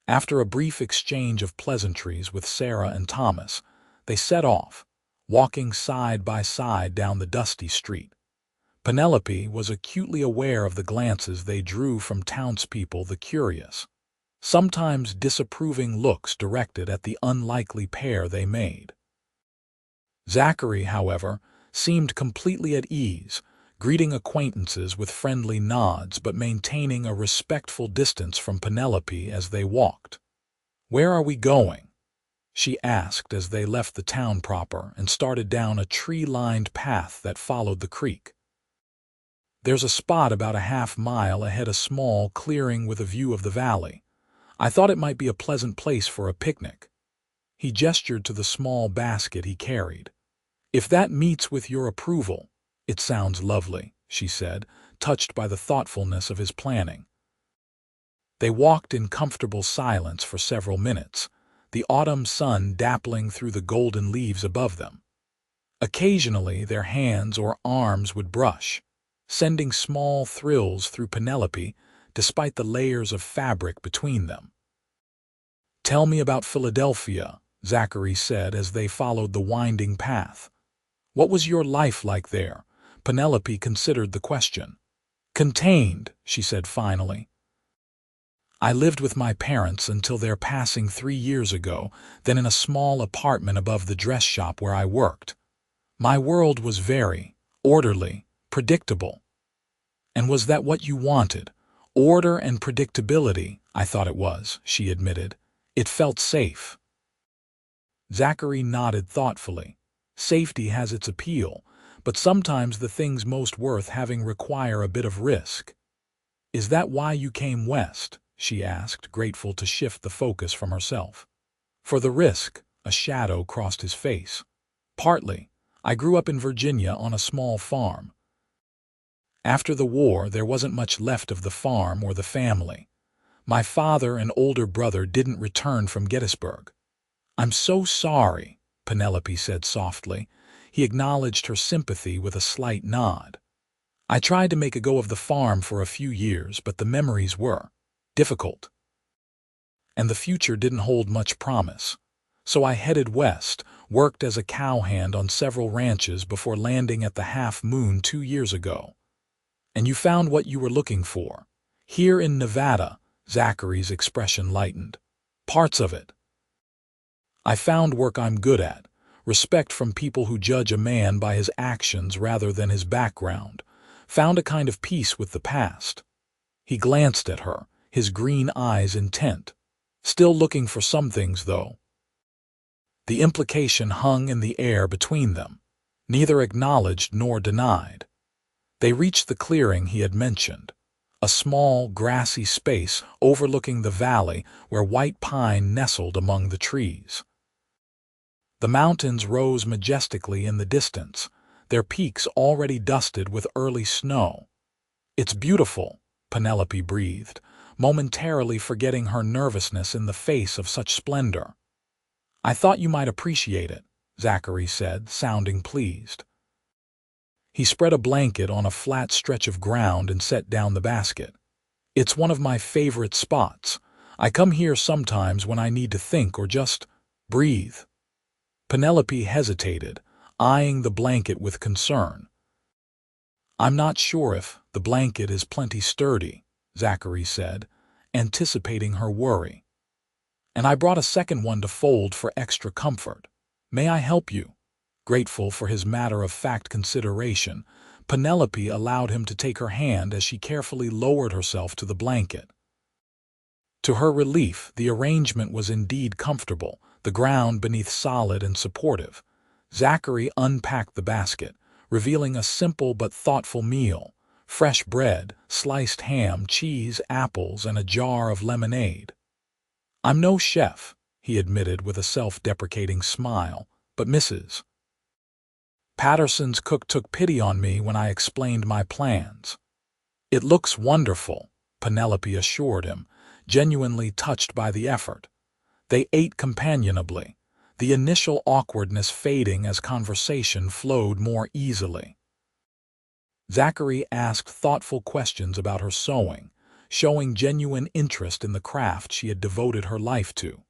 After a brief exchange of pleasantries with Sarah and Thomas, they set off, walking side by side down the dusty street. Penelope was acutely aware of the glances they drew from townspeople, the curious, sometimes disapproving looks directed at the unlikely pair they made. Zachary, however, seemed completely at ease, greeting acquaintances with friendly nods but maintaining a respectful distance from Penelope as they walked. "Where are we going?" she asked as they left the town proper and started down a tree-lined path that followed the creek. "There's a spot about a half-mile ahead, a small clearing with a view of the valley. I thought it might be a pleasant place for a picnic." He gestured to the small basket he carried. "If that meets with your approval." "It sounds lovely," she said, touched by the thoughtfulness of his planning. They walked in comfortable silence for several minutes, the autumn sun dappling through the golden leaves above them. Occasionally their hands or arms would brush, sending small thrills through Penelope despite the layers of fabric between them. "Tell me about Philadelphia," Zachary said as they followed the winding path. "What was your life like there?" Penelope considered the question. "Contained," she said finally. "I lived with my parents until their passing 3 years ago, then in a small apartment above the dress shop where I worked. My world was very orderly, predictable." "And was that what you wanted? Order and predictability?" "I thought it was," she admitted. "It felt safe." Zachary nodded thoughtfully. "Safety has its appeal, but sometimes the things most worth having require a bit of risk." "Is that why you came west?" she asked, grateful to shift the focus from herself. "For the risk," a shadow crossed his face. "Partly. I grew up in Virginia on a small farm. After the war, there wasn't much left of the farm or the family. My father and older brother didn't return from Gettysburg." "I'm so sorry," Penelope said softly. He acknowledged her sympathy with a slight nod. "I tried to make a go of the farm for a few years, but the memories were difficult. And the future didn't hold much promise. So I headed west, worked as a cowhand on several ranches before landing at the Half Moon 2 years ago. And you found what you were looking for. Here in Nevada, Zachary's expression lightened. Parts of it. I found work I'm good at, respect from people who judge a man by his actions rather than his background, found a kind of peace with the past. He glanced at her, his green eyes intent. Still looking for some things, though. The implication hung in the air between them, neither acknowledged nor denied. They reached the clearing he had mentioned, a small, grassy space overlooking the valley where white pine nestled among the trees. The mountains rose majestically in the distance, their peaks already dusted with early snow. "It's beautiful," Penelope breathed, momentarily forgetting her nervousness in the face of such splendor. "I thought you might appreciate it," Zachary said, sounding pleased. He spread a blanket on a flat stretch of ground and set down the basket. "It's one of my favorite spots. I come here sometimes when I need to think or just breathe." Penelope hesitated, eyeing the blanket with concern. "I'm not sure if the blanket is plenty sturdy," Zachary said, anticipating her worry. "And I brought a second one to fold for extra comfort. May I help you?" Grateful for his matter-of-fact consideration, Penelope allowed him to take her hand as she carefully lowered herself to the blanket. To her relief, the arrangement was indeed comfortable, the ground beneath solid and supportive. Zachary unpacked the basket, revealing a simple but thoughtful meal: fresh bread, sliced ham, cheese, apples, and a jar of lemonade. "I'm no chef," he admitted with a self-deprecating smile, "but Mrs. Patterson's cook took pity on me when I explained my plans." "It looks wonderful," Penelope assured him, genuinely touched by the effort. They ate companionably, the initial awkwardness fading as conversation flowed more easily. Zachary asked thoughtful questions about her sewing, showing genuine interest in the craft she had devoted her life to.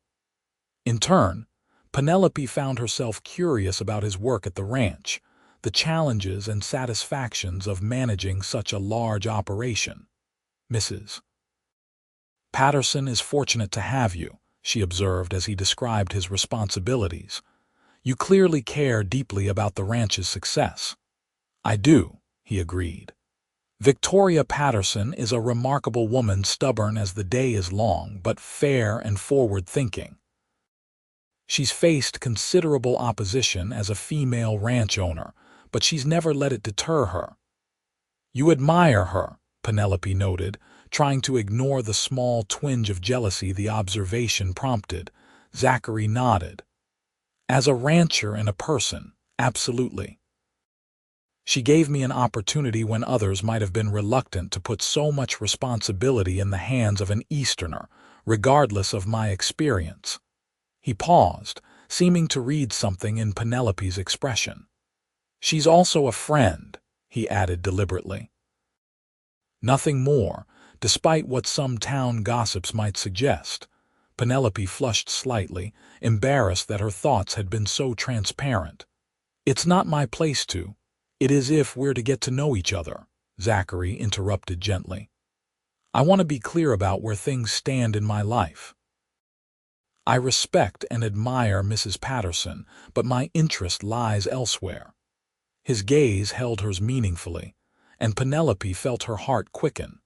In turn, Penelope found herself curious about his work at the ranch, the challenges and satisfactions of managing such a large operation. "Mrs. Patterson is fortunate to have you," she observed as he described his responsibilities. "You clearly care deeply about the ranch's success." "I do," he agreed. "Victoria Patterson is a remarkable woman, stubborn as the day is long, but fair and forward-thinking. She's faced considerable opposition as a female ranch owner, but she's never let it deter her." "You admire her," Penelope noted, trying to ignore the small twinge of jealousy the observation prompted. Zachary nodded. "As a rancher and a person, absolutely. She gave me an opportunity when others might have been reluctant to put so much responsibility in the hands of an Easterner, regardless of my experience." He paused, seeming to read something in Penelope's expression. "She's also a friend," he added deliberately. "Nothing more, despite what some town gossips might suggest." Penelope flushed slightly, embarrassed that her thoughts had been so transparent. "It's not my place to. It is if we're to get to know each other," Zachary interrupted gently. "I want to be clear about where things stand in my life. I respect and admire Mrs. Patterson, but my interest lies elsewhere." His gaze held hers meaningfully, and Penelope felt her heart quicken.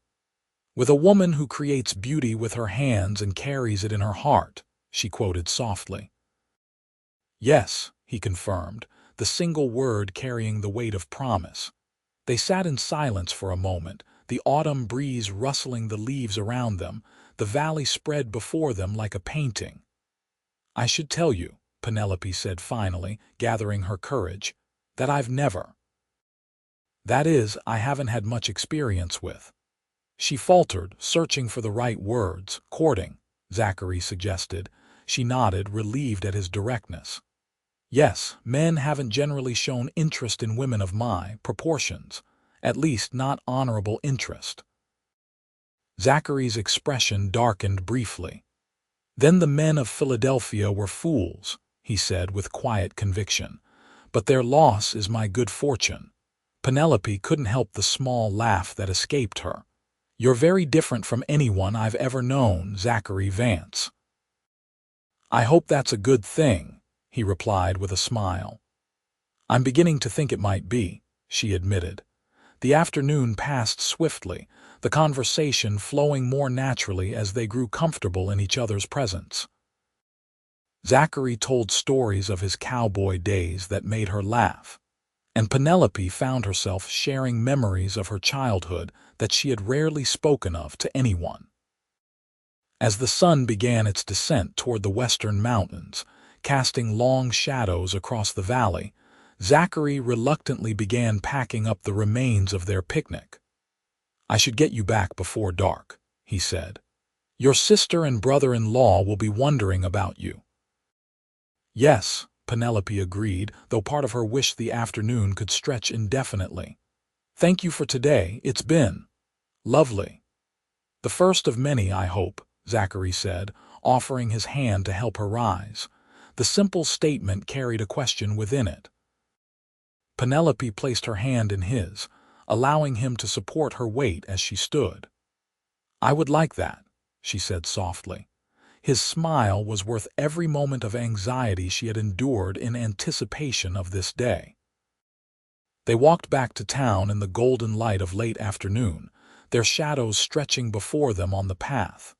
"With a woman who creates beauty with her hands and carries it in her heart," she quoted softly. "Yes," he confirmed, the single word carrying the weight of promise. They sat in silence for a moment, the autumn breeze rustling the leaves around them, the valley spread before them like a painting. "I should tell you," Penelope said finally, gathering her courage, "that I've never. That is, I haven't had much experience with." She faltered, searching for the right words. "Courting," Zachary suggested. She nodded, relieved at his directness. "Yes, men haven't generally shown interest in women of my proportions, at least not honorable interest." Zachary's expression darkened briefly. "Then the men of Philadelphia were fools," he said with quiet conviction, "but their loss is my good fortune." Penelope couldn't help the small laugh that escaped her. "You're very different from anyone I've ever known, Zachary Vance." "I hope that's a good thing," he replied with a smile. "I'm beginning to think it might be," she admitted. The afternoon passed swiftly, the conversation flowing more naturally as they grew comfortable in each other's presence. Zachary told stories of his cowboy days that made her laugh, and Penelope found herself sharing memories of her childhood that she had rarely spoken of to anyone. As the sun began its descent toward the western mountains, casting long shadows across the valley, Zachary reluctantly began packing up the remains of their picnic. "I should get you back before dark," he said. "Your sister and brother-in-law will be wondering about you." "Yes," Penelope agreed, though part of her wished the afternoon could stretch indefinitely. "Thank you for today. It's been lovely." "The first of many, I hope," Zachary said, offering his hand to help her rise. The simple statement carried a question within it. Penelope placed her hand in his, allowing him to support her weight as she stood. "I would like that," she said softly. His smile was worth every moment of anxiety she had endured in anticipation of this day. They walked back to town in the golden light of late afternoon, their shadows stretching before them on the path.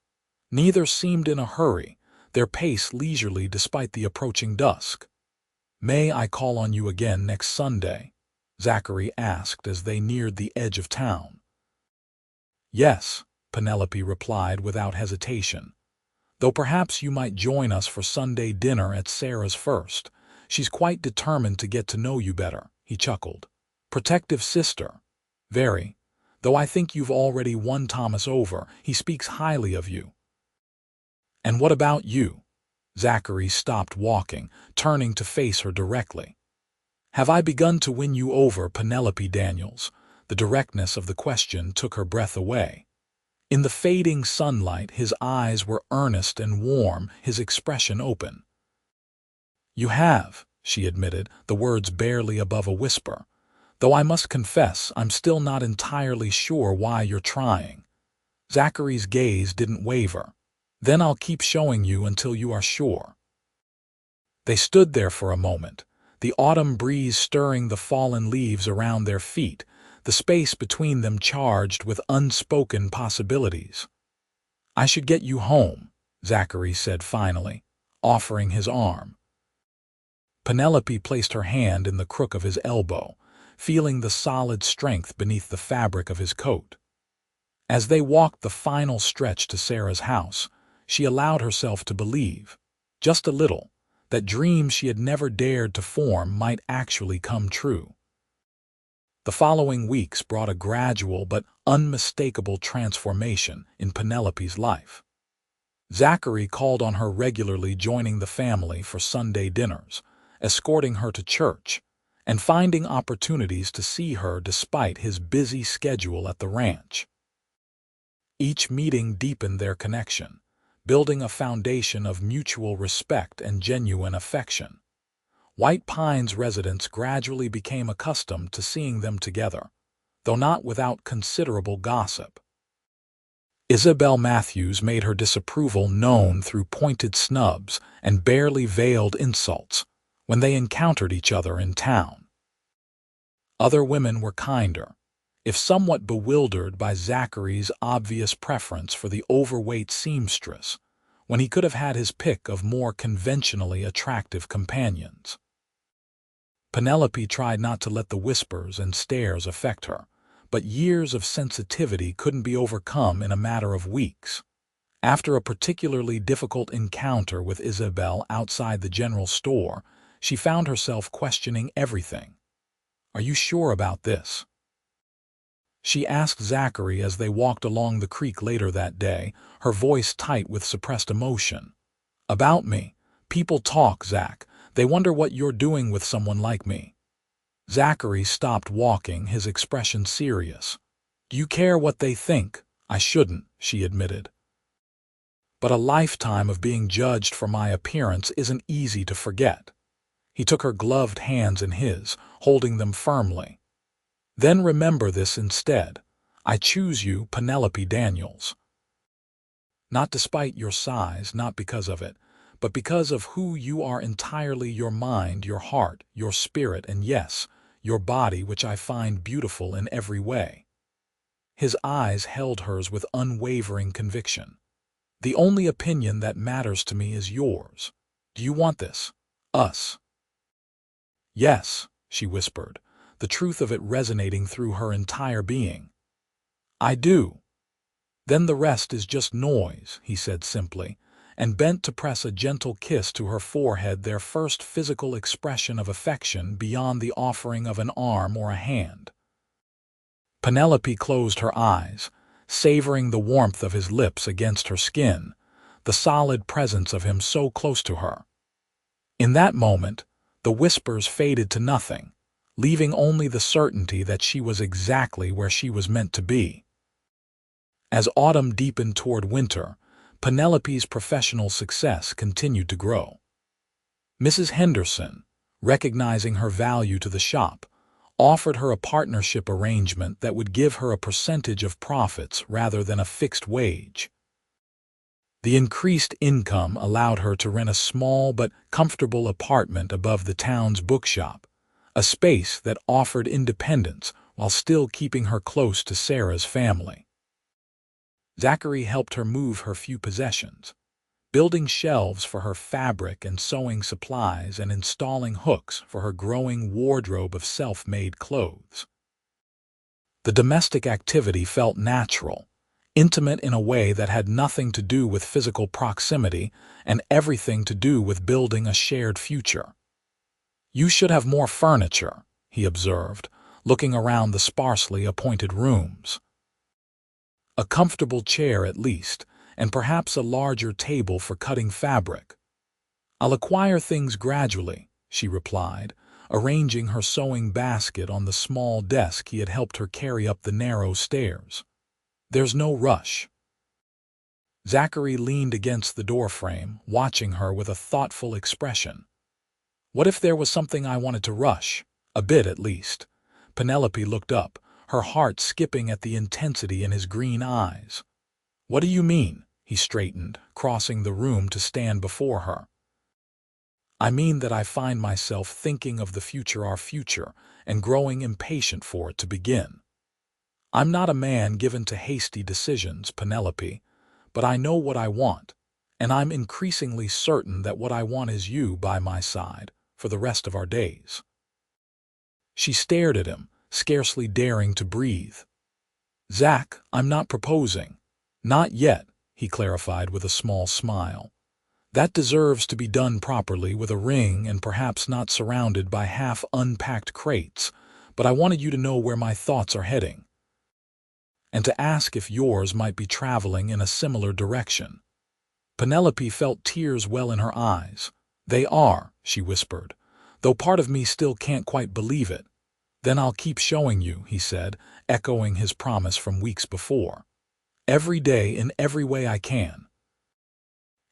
Neither seemed in a hurry, their pace leisurely despite the approaching dusk. "May I call on you again next Sunday?" Zachary asked as they neared the edge of town. "Yes," Penelope replied without hesitation. "Though perhaps you might join us for Sunday dinner at Sarah's first. She's quite determined to get to know you better," he chuckled. "Protective sister. Very. Though I think you've already won Thomas over. He speaks highly of you." "And what about you?" Zachary stopped walking, turning to face her directly. "Have I begun to win you over, Penelope Daniels?" The directness of the question took her breath away. In the fading sunlight, his eyes were earnest and warm, his expression open. "You have," she admitted, the words barely above a whisper. "Though I must confess, I'm still not entirely sure why you're trying." Zachary's gaze didn't waver. "Then I'll keep showing you until you are sure." They stood there for a moment, the autumn breeze stirring the fallen leaves around their feet, the space between them charged with unspoken possibilities. "I should get you home," Zachary said finally, offering his arm. Penelope placed her hand in the crook of his elbow, feeling the solid strength beneath the fabric of his coat. As they walked the final stretch to Sarah's house, she allowed herself to believe, just a little, that dreams she had never dared to form might actually come true. The following weeks brought a gradual but unmistakable transformation in Penelope's life. Zachary called on her regularly, joining the family for Sunday dinners, escorting her to church, and finding opportunities to see her despite his busy schedule at the ranch. Each meeting deepened their connection, building a foundation of mutual respect and genuine affection. White Pines residents gradually became accustomed to seeing them together, though not without considerable gossip. Isabel Matthews made her disapproval known through pointed snubs and barely veiled insults when they encountered each other in town. Other women were kinder, if somewhat bewildered by Zachary's obvious preference for the overweight seamstress, when he could have had his pick of more conventionally attractive companions. Penelope tried not to let the whispers and stares affect her, but years of sensitivity couldn't be overcome in a matter of weeks. After a particularly difficult encounter with Isabel outside the general store, she found herself questioning everything. "Are you sure about this?" she asked Zachary as they walked along the creek later that day, her voice tight with suppressed emotion. "About me. People talk, Zach. They wonder what you're doing with someone like me." Zachary stopped walking, his expression serious. "Do you care what they think?" "I shouldn't," she admitted. but a lifetime of being judged for my appearance isn't easy to forget. He took her gloved hands in his, holding them firmly. Then remember this instead. I choose you, Penelope Daniels. Not despite your size, not because of it, but because of who you are entirely, your mind, your heart, your spirit, and yes, your body, which I find beautiful in every way. His eyes held hers with unwavering conviction. The only opinion that matters to me is yours. Do you want this? Us? Yes, she whispered, the truth of it resonating through her entire being. I do. Then the rest is just noise, he said simply, and bent to press a gentle kiss to her forehead, their first physical expression of affection beyond the offering of an arm or a hand. Penelope closed her eyes, savoring the warmth of his lips against her skin, the solid presence of him so close to her. In that moment, the whispers faded to nothing, leaving only the certainty that she was exactly where she was meant to be. As autumn deepened toward winter, Penelope's professional success continued to grow. Mrs. Henderson, recognizing her value to the shop, offered her a partnership arrangement that would give her a percentage of profits rather than a fixed wage. The increased income allowed her to rent a small but comfortable apartment above the town's bookshop, a space that offered independence while still keeping her close to Sarah's family. Zachary helped her move her few possessions, building shelves for her fabric and sewing supplies and installing hooks for her growing wardrobe of self-made clothes. The domestic activity felt natural, intimate in a way that had nothing to do with physical proximity and everything to do with building a shared future. You should have more furniture, he observed, looking around the sparsely appointed rooms. A comfortable chair at least, and perhaps a larger table for cutting fabric. I'll acquire things gradually, she replied, arranging her sewing basket on the small desk he had helped her carry up the narrow stairs. There's no rush. Zachary leaned against the doorframe, watching her with a thoughtful expression. What if there was something I wanted to rush? A bit, at least. Penelope looked up, her heart skipping at the intensity in his green eyes. What do you mean? He straightened, crossing the room to stand before her. I mean that I find myself thinking of the future, our future, and growing impatient for it to begin. I'm not a man given to hasty decisions, Penelope, but I know what I want, and I'm increasingly certain that what I want is you by my side for the rest of our days. She stared at him, scarcely daring to breathe. Zach, I'm not proposing. Not yet, he clarified with a small smile. That deserves to be done properly with a ring and perhaps not surrounded by half-unpacked crates, but I wanted you to know where my thoughts are heading, and to ask if yours might be traveling in a similar direction. Penelope felt tears well in her eyes. They are, she whispered, though part of me still can't quite believe it. Then I'll keep showing you, he said, echoing his promise from weeks before. Every day in every way I can.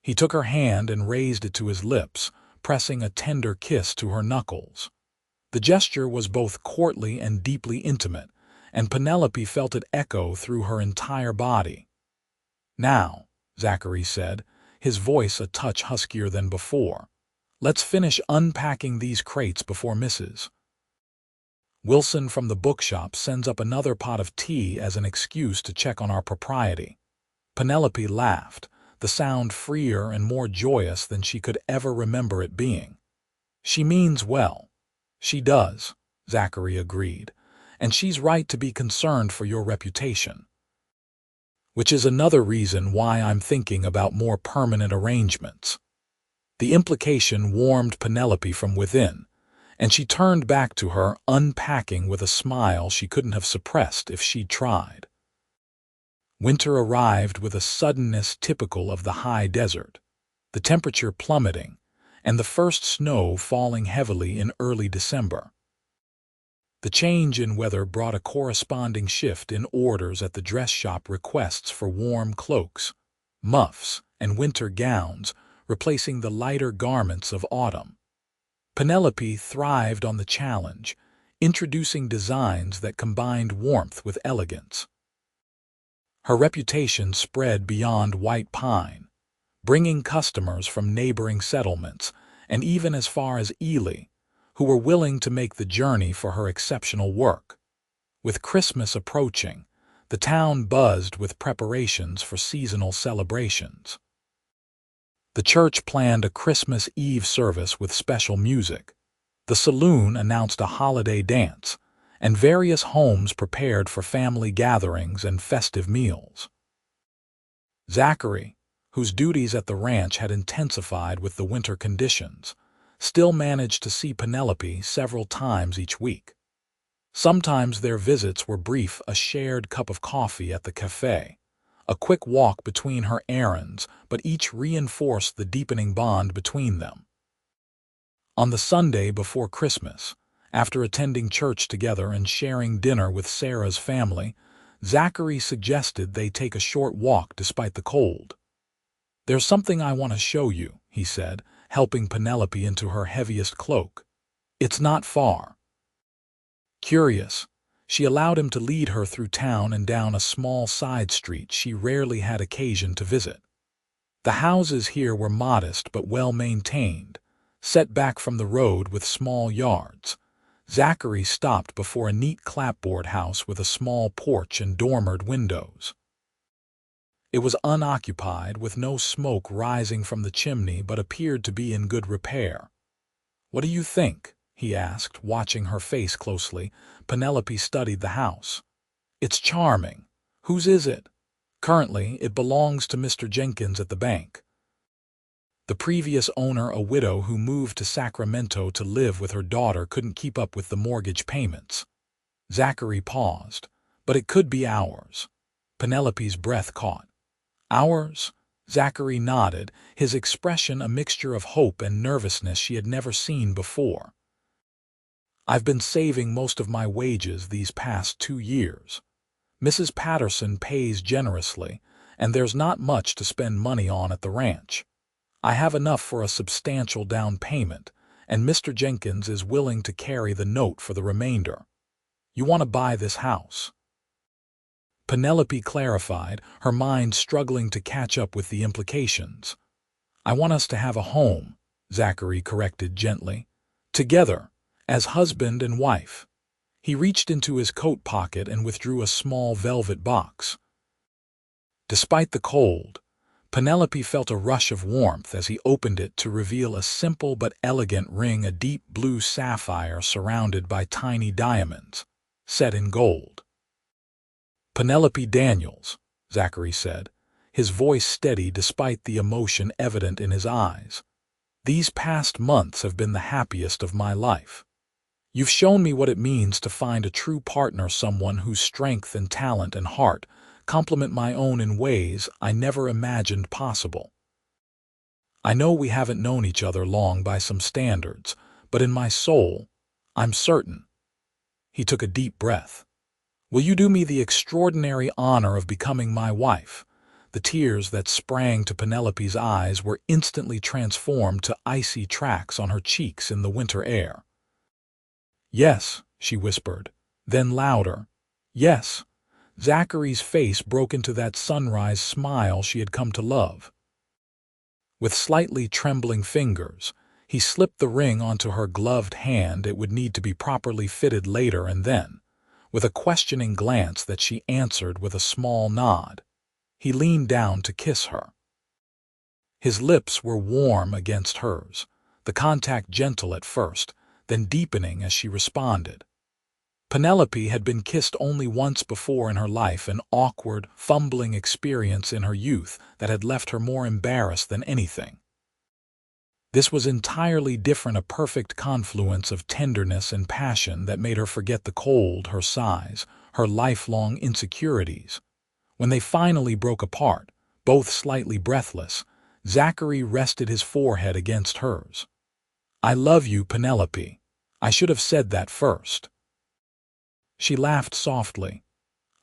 He took her hand and raised it to his lips, pressing a tender kiss to her knuckles. The gesture was both courtly and deeply intimate, and Penelope felt it echo through her entire body. Now, Zachary said, his voice a touch huskier than before, let's finish unpacking these crates before Mrs. Wilson from the bookshop sends up another pot of tea as an excuse to check on our propriety. Penelope laughed, the sound freer and more joyous than she could ever remember it being. She means well. She does, Zachary agreed, and she's right to be concerned for your reputation. Which is another reason why I'm thinking about more permanent arrangements. The implication warmed Penelope from within, and she turned back to her, unpacking with a smile she couldn't have suppressed if she'd tried. Winter arrived with a suddenness typical of the high desert, the temperature plummeting, and the first snow falling heavily in early December. The change in weather brought a corresponding shift in orders at the dress shop, requests for warm cloaks, muffs, and winter gowns, replacing the lighter garments of autumn. Penelope thrived on the challenge, introducing designs that combined warmth with elegance. Her reputation spread beyond White Pine, bringing customers from neighboring settlements and even as far as Ely, who were willing to make the journey for her exceptional work. With Christmas approaching, the town buzzed with preparations for seasonal celebrations. The church planned a Christmas Eve service with special music. The saloon announced a holiday dance, and various homes prepared for family gatherings and festive meals. Zachary, whose duties at the ranch had intensified with the winter conditions, still managed to see Penelope several times each week. Sometimes their visits were brief, a shared cup of coffee at the cafe, a quick walk between her errands, but each reinforced the deepening bond between them. On the Sunday before Christmas, after attending church together and sharing dinner with Sarah's family, Zachary suggested they take a short walk despite the cold. "There's something I want to show you," he said, helping Penelope into her heaviest cloak. "It's not far." Curious, she allowed him to lead her through town and down a small side street she rarely had occasion to visit. The houses here were modest but well-maintained, set back from the road with small yards. Zachary stopped before a neat clapboard house with a small porch and dormered windows. It was unoccupied, with no smoke rising from the chimney, but appeared to be in good repair. "What do you think?" he asked, watching her face closely. Penelope studied the house. "It's charming. Whose is it?" "Currently, it belongs to Mr. Jenkins at the bank. The previous owner, a widow who moved to Sacramento to live with her daughter, couldn't keep up with the mortgage payments." Zachary paused. "But it could be ours." Penelope's breath caught. "Ours?" Zachary nodded, his expression a mixture of hope and nervousness she had never seen before. "I've been saving most of my wages these past 2 years. Mrs. Patterson pays generously, and there's not much to spend money on at the ranch. I have enough for a substantial down payment, and Mr. Jenkins is willing to carry the note for the remainder. You want to buy this house?" Penelope clarified, her mind struggling to catch up with the implications. "I want us to have a home," Zachary corrected gently. "Together, as husband and wife." He reached into his coat pocket and withdrew a small velvet box. Despite the cold, Penelope felt a rush of warmth as he opened it to reveal a simple but elegant ring, a deep blue sapphire surrounded by tiny diamonds, set in gold. "Penelope Daniels," Zachary said, his voice steady despite the emotion evident in his eyes. "These past months have been the happiest of my life. You've shown me what it means to find a true partner, someone whose strength and talent and heart complement my own in ways I never imagined possible. I know we haven't known each other long by some standards, but in my soul, I'm certain." He took a deep breath. "Will you do me the extraordinary honor of becoming my wife?" The tears that sprang to Penelope's eyes were instantly transformed to icy tracks on her cheeks in the winter air. "Yes," she whispered, then louder, "Yes." Zachary's face broke into that sunrise smile she had come to love. With slightly trembling fingers, he slipped the ring onto her gloved hand. It would need to be properly fitted later, and then, with a questioning glance that she answered with a small nod, he leaned down to kiss her. His lips were warm against hers, the contact gentle at first, then deepening as she responded. Penelope had been kissed only once before in her life, an awkward, fumbling experience in her youth that had left her more embarrassed than anything. This was entirely different, a perfect confluence of tenderness and passion that made her forget the cold, her sighs, her lifelong insecurities. When they finally broke apart, both slightly breathless, Zachary rested his forehead against hers. "I love you, Penelope. I should have said that first." She laughed softly.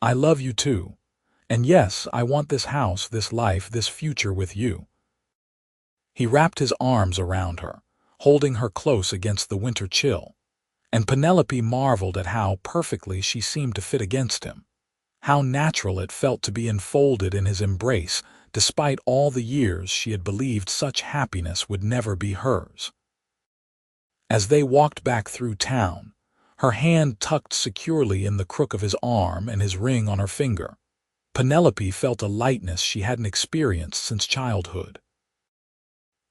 "I love you too. And yes, I want this house, this life, this future with you." He wrapped his arms around her, holding her close against the winter chill, and Penelope marveled at how perfectly she seemed to fit against him, how natural it felt to be enfolded in his embrace, despite all the years she had believed such happiness would never be hers. As they walked back through town, her hand tucked securely in the crook of his arm and his ring on her finger, Penelope felt a lightness she hadn't experienced since childhood.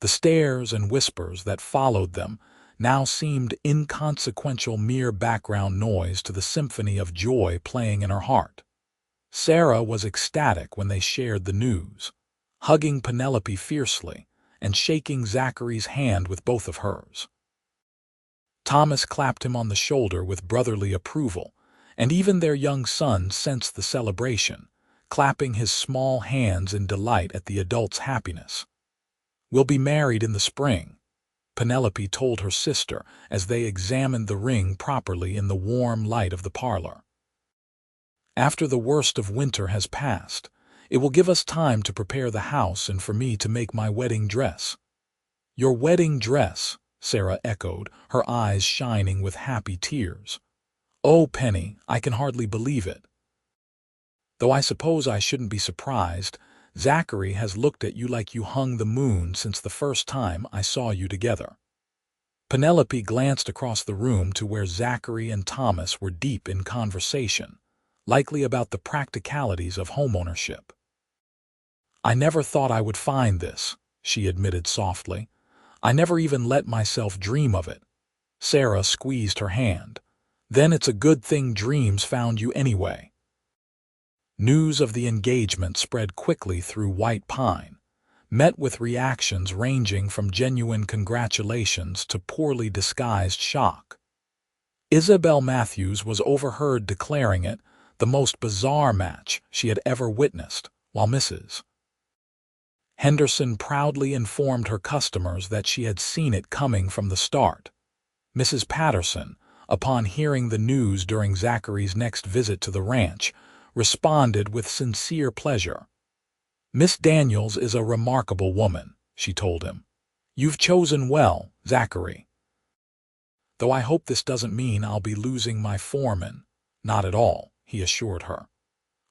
The stares and whispers that followed them now seemed inconsequential, mere background noise to the symphony of joy playing in her heart. Sarah was ecstatic when they shared the news, hugging Penelope fiercely and shaking Zachary's hand with both of hers. Thomas clapped him on the shoulder with brotherly approval, and even their young son sensed the celebration, clapping his small hands in delight at the adult's happiness. "We'll be married in the spring," Penelope told her sister as they examined the ring properly in the warm light of the parlor. "After the worst of winter has passed, it will give us time to prepare the house and for me to make my wedding dress." "Your wedding dress," Sarah echoed, her eyes shining with happy tears. "Oh, Penny, I can hardly believe it. Though I suppose I shouldn't be surprised. Zachary has looked at you like you hung the moon since the first time I saw you together." Penelope glanced across the room to where Zachary and Thomas were deep in conversation, likely about the practicalities of homeownership. "I never thought I would find this," she admitted softly. "I never even let myself dream of it." Sarah squeezed her hand. "Then it's a good thing dreams found you anyway." News of the engagement spread quickly through White Pine, met with reactions ranging from genuine congratulations to poorly disguised shock. Isabel Matthews was overheard declaring it the most bizarre match she had ever witnessed, while Mrs. Henderson proudly informed her customers that she had seen it coming from the start. Mrs. Patterson, upon hearing the news during Zachary's next visit to the ranch, responded with sincere pleasure. "Miss Daniels is a remarkable woman," she told him. "You've chosen well, Zachary. Though I hope this doesn't mean I'll be losing my foreman." "Not at all," he assured her.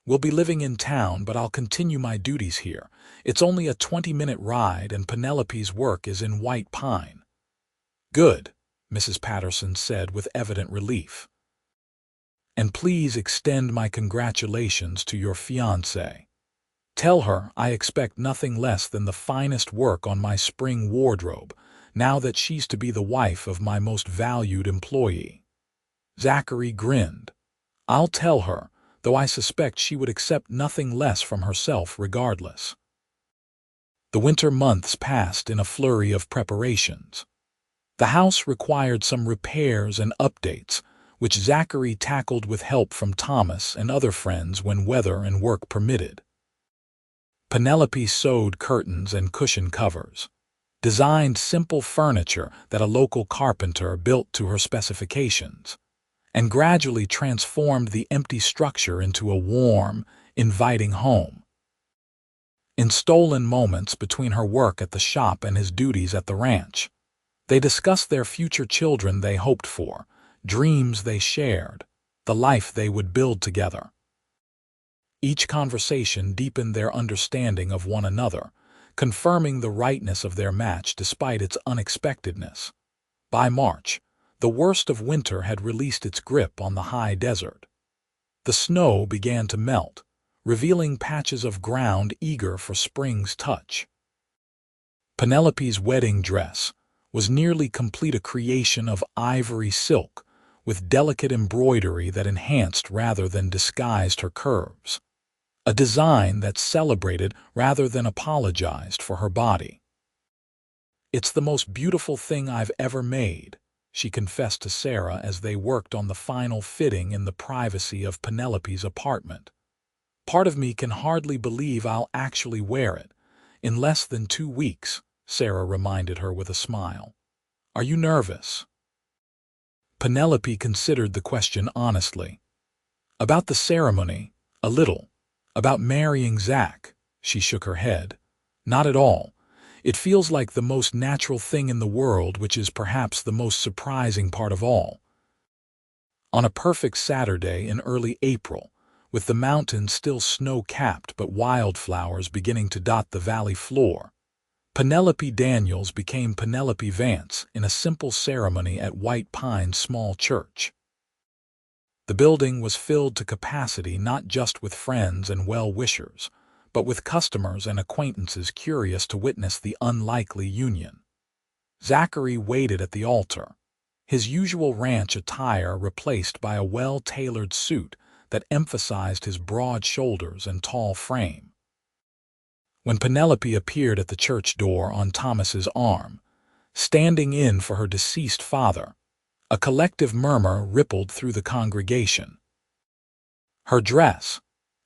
"We'll be living in town, but I'll continue my duties here. It's only a 20-minute ride, and Penelope's work is in White Pine." "Good," Mrs. Patterson said with evident relief. "And please extend my congratulations to your fiancée. Tell her I expect nothing less than the finest work on my spring wardrobe, now that she's to be the wife of my most valued employee." Zachary grinned. "I'll tell her, though I suspect she would accept nothing less from herself regardless." The winter months passed in a flurry of preparations. The house required some repairs and updates, which Zachary tackled with help from Thomas and other friends when weather and work permitted. Penelope sewed curtains and cushion covers, designed simple furniture that a local carpenter built to her specifications, and gradually transformed the empty structure into a warm, inviting home. In stolen moments between her work at the shop and his duties at the ranch, they discussed their future children they hoped for, dreams they shared, the life they would build together. Each conversation deepened their understanding of one another, confirming the rightness of their match despite its unexpectedness. By March, the worst of winter had released its grip on the high desert. The snow began to melt, revealing patches of ground eager for spring's touch. Penelope's wedding dress was nearly complete, a creation of ivory silk, with delicate embroidery that enhanced rather than disguised her curves. A design that celebrated rather than apologized for her body. "It's the most beautiful thing I've ever made," she confessed to Sarah as they worked on the final fitting in the privacy of Penelope's apartment. "Part of me can hardly believe I'll actually wear it. In less than 2 weeks," Sarah reminded her with a smile. "Are you nervous?" Penelope considered the question honestly. "About the ceremony, a little. About marrying Zach, she shook her head. Not at all. It feels like the most natural thing in the world, which is perhaps the most surprising part of all. On a perfect Saturday in early April, with the mountains still snow-capped but wildflowers beginning to dot the valley floor, Penelope Daniels became Penelope Vance in a simple ceremony at White Pine's small church. The building was filled to capacity not just with friends and well-wishers, but with customers and acquaintances curious to witness the unlikely union. Zachary waited at the altar, his usual ranch attire replaced by a well-tailored suit that emphasized his broad shoulders and tall frame. When Penelope appeared at the church door on Thomas's arm, standing in for her deceased father, a collective murmur rippled through the congregation. Her dress,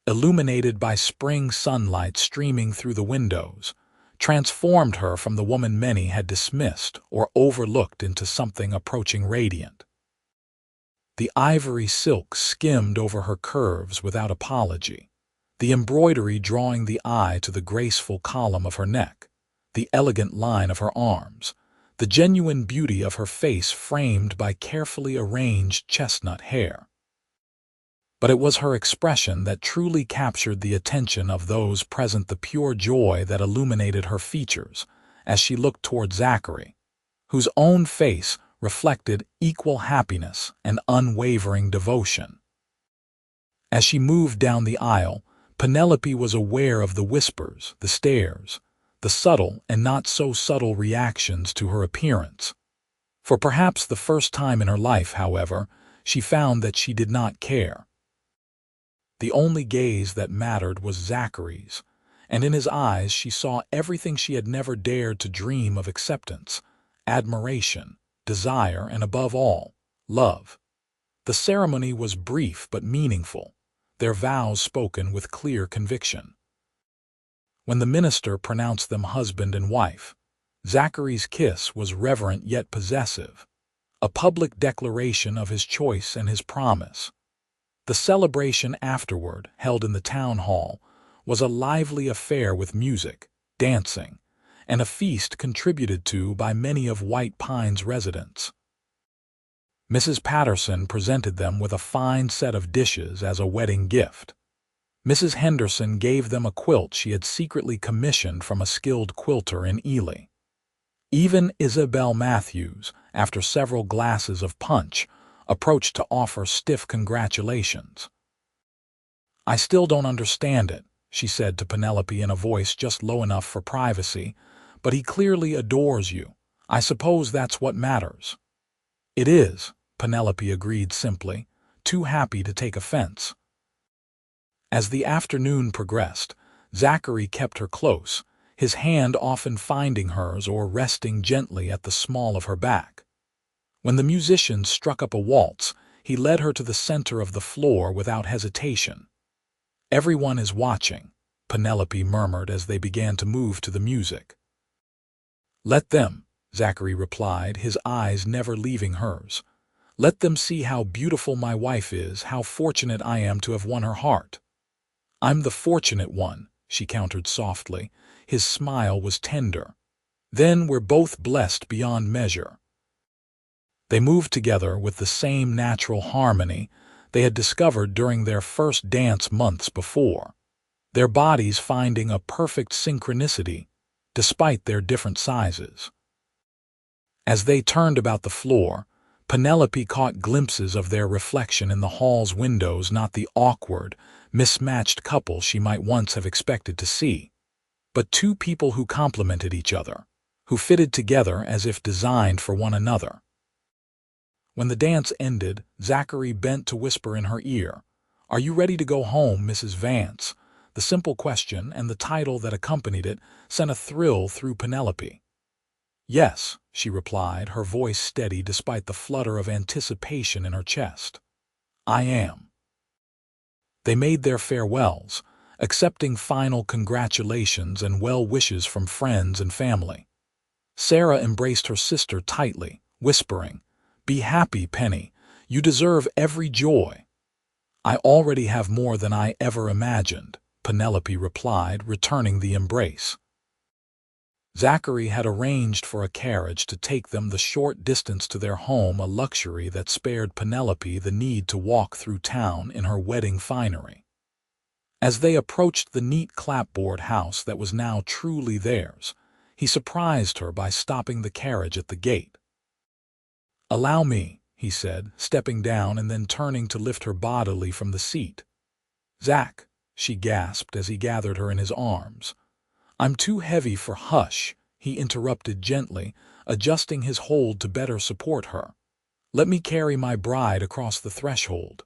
illuminated by spring sunlight streaming through the windows, transformed her from the woman many had dismissed or overlooked into something approaching radiant. The ivory silk skimmed over her curves without apology, the embroidery drawing the eye to the graceful column of her neck, the elegant line of her arms, the genuine beauty of her face framed by carefully arranged chestnut hair. But it was her expression that truly captured the attention of those present, the pure joy that illuminated her features as she looked toward Zachary, whose own face reflected equal happiness and unwavering devotion. As she moved down the aisle, Penelope was aware of the whispers, the stares, the subtle and not so subtle reactions to her appearance. For perhaps the first time in her life, however, she found that she did not care. The only gaze that mattered was Zachary's, and in his eyes she saw everything she had never dared to dream of: acceptance, admiration, desire, and above all, love. The ceremony was brief but meaningful, their vows spoken with clear conviction. When the minister pronounced them husband and wife, Zachary's kiss was reverent yet possessive, a public declaration of his choice and his promise. The celebration afterward, held in the town hall, was a lively affair with music, dancing, and a feast contributed to by many of White Pine's residents. Mrs. Patterson presented them with a fine set of dishes as a wedding gift. Mrs. Henderson gave them a quilt she had secretly commissioned from a skilled quilter in Ely. Even Isabel Matthews, after several glasses of punch, approached to offer stiff congratulations. "I still don't understand it," she said to Penelope in a voice just low enough for privacy, "but he clearly adores you. I suppose that's what matters." "It is," Penelope agreed simply, too happy to take offense. As the afternoon progressed, Zachary kept her close, his hand often finding hers or resting gently at the small of her back. When the musicians struck up a waltz, he led her to the center of the floor without hesitation. "Everyone is watching," Penelope murmured as they began to move to the music. "Let them," Zachary replied, his eyes never leaving hers. "Let them see how beautiful my wife is, how fortunate I am to have won her heart." "I'm the fortunate one," she countered softly. His smile was tender. "Then we're both blessed beyond measure." They moved together with the same natural harmony they had discovered during their first dance months before, their bodies finding a perfect synchronicity despite their different sizes. As they turned about the floor, Penelope caught glimpses of their reflection in the hall's windows, not the awkward, mismatched couple she might once have expected to see, but two people who complemented each other, who fitted together as if designed for one another. When the dance ended, Zachary bent to whisper in her ear, "Are you ready to go home, Mrs. Vance?" The simple question and the title that accompanied it sent a thrill through Penelope. "Yes," she replied, her voice steady despite the flutter of anticipation in her chest. "I am." They made their farewells, accepting final congratulations and well wishes from friends and family. Sarah embraced her sister tightly, whispering, "Be happy, Penny. You deserve every joy." "I already have more than I ever imagined," Penelope replied, returning the embrace. Zachary had arranged for a carriage to take them the short distance to their home, a luxury that spared Penelope the need to walk through town in her wedding finery. As they approached the neat clapboard house that was now truly theirs, he surprised her by stopping the carriage at the gate. "Allow me," he said, stepping down and then turning to lift her bodily from the seat. "Zach," she gasped as he gathered her in his arms. "I'm too heavy for—" "Hush," he interrupted gently, adjusting his hold to better support her. "Let me carry my bride across the threshold."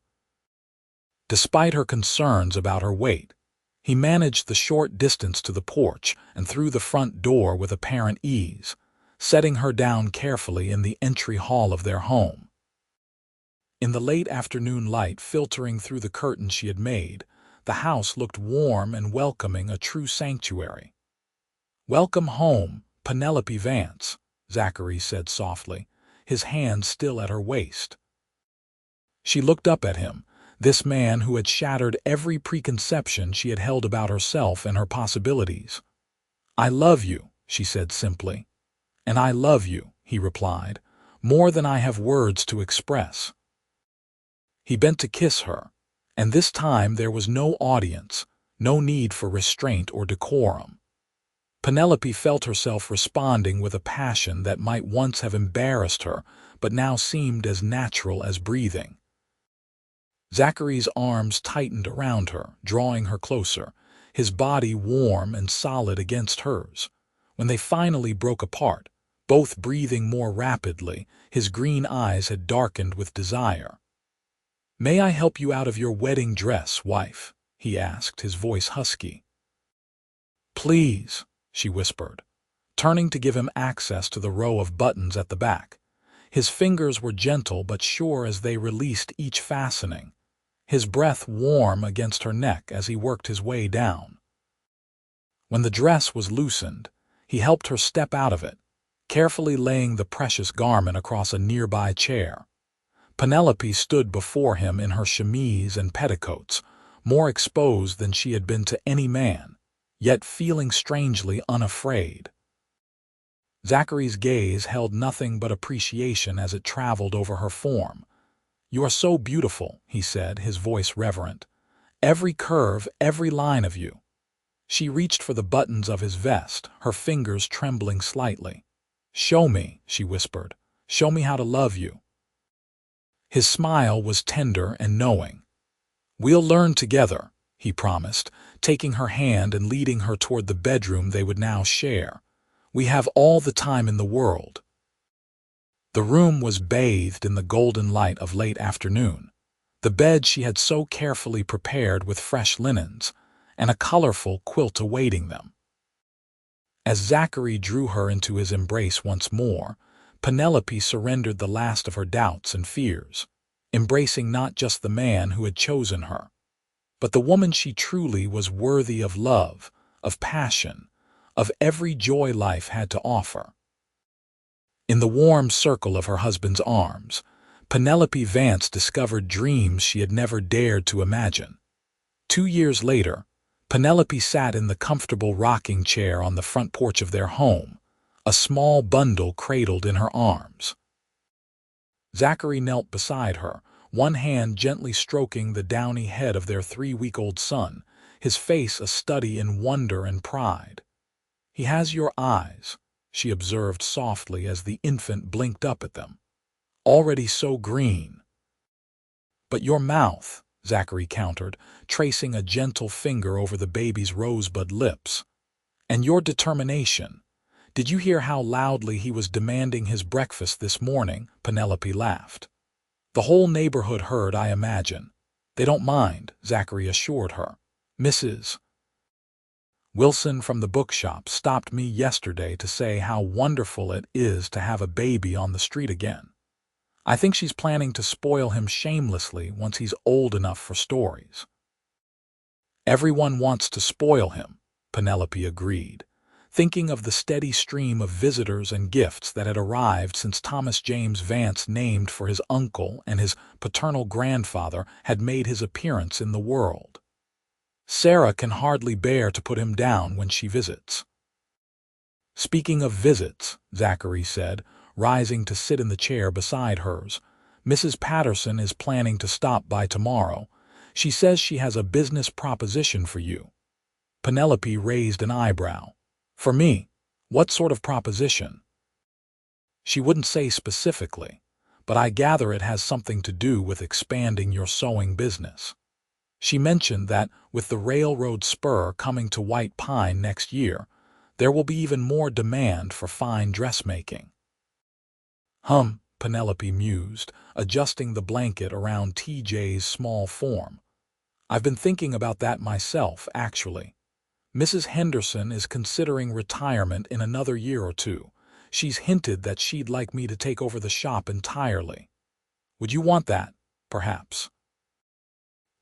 Despite her concerns about her weight, he managed the short distance to the porch and through the front door with apparent ease, setting her down carefully in the entry hall of their home. In the late afternoon light filtering through the curtains she had made, the house looked warm and welcoming, a true sanctuary. "Welcome home, Penelope Vance," Zachary said softly, his hand still at her waist. She looked up at him, this man who had shattered every preconception she had held about herself and her possibilities. "I love you," she said simply. "And I love you," he replied, "more than I have words to express." He bent to kiss her, and this time there was no audience, no need for restraint or decorum. Penelope felt herself responding with a passion that might once have embarrassed her, but now seemed as natural as breathing. Zachary's arms tightened around her, drawing her closer, his body warm and solid against hers. When they finally broke apart, both breathing more rapidly, his green eyes had darkened with desire. "May I help you out of your wedding dress, wife?" he asked, his voice husky. "Please," she whispered, turning to give him access to the row of buttons at the back. His fingers were gentle but sure as they released each fastening, his breath warm against her neck as he worked his way down. When the dress was loosened, he helped her step out of it, carefully laying the precious garment across a nearby chair. Penelope stood before him in her chemise and petticoats, more exposed than she had been to any man, yet feeling strangely unafraid. Zachary's gaze held nothing but appreciation as it traveled over her form. "You are so beautiful," he said, his voice reverent. "Every curve, every line of you." She reached for the buttons of his vest, her fingers trembling slightly. "Show me," she whispered. "Show me how to love you." His smile was tender and knowing. "We'll learn together," he promised, taking her hand and leading her toward the bedroom they would now share. "We have all the time in the world." The room was bathed in the golden light of late afternoon, the bed she had so carefully prepared with fresh linens, and a colorful quilt awaiting them. As Zachary drew her into his embrace once more, Penelope surrendered the last of her doubts and fears, embracing not just the man who had chosen her, but the woman she truly was, worthy of love, of passion, of every joy life had to offer. In the warm circle of her husband's arms, Penelope Vance discovered dreams she had never dared to imagine. 2 years later, Penelope sat in the comfortable rocking chair on the front porch of their home, a small bundle cradled in her arms. Zachary knelt beside her, one hand gently stroking the downy head of their 3-week-old son, his face a study in wonder and pride. "He has your eyes," she observed softly as the infant blinked up at them. "Already so green." "But your mouth," Zachary countered, tracing a gentle finger over the baby's rosebud lips. "And your determination. Did you hear how loudly he was demanding his breakfast this morning?" Penelope laughed. "The whole neighborhood heard, I imagine." "They don't mind," Zachary assured her. "Mrs. Wilson from the bookshop stopped me yesterday to say how wonderful it is to have a baby on the street again. I think she's planning to spoil him shamelessly once he's old enough for stories." "Everyone wants to spoil him," Penelope agreed, thinking of the steady stream of visitors and gifts that had arrived since Thomas James Vance, named for his uncle and his paternal grandfather, had made his appearance in the world. Sarah can hardly bear to put him down when she visits. Speaking of visits, Zachary said, rising to sit in the chair beside hers, Mrs. Patterson is planning to stop by tomorrow. She says she has a business proposition for you. Penelope raised an eyebrow. For me? What sort of proposition? She wouldn't say specifically, but I gather it has something to do with expanding your sewing business. She mentioned that, with the railroad spur coming to White Pine next year, there will be even more demand for fine dressmaking. Penelope mused, adjusting the blanket around TJ's small form. I've been thinking about that myself, actually. Mrs. Henderson is considering retirement in another year or two. She's hinted that she'd like me to take over the shop entirely. Would you want that, perhaps?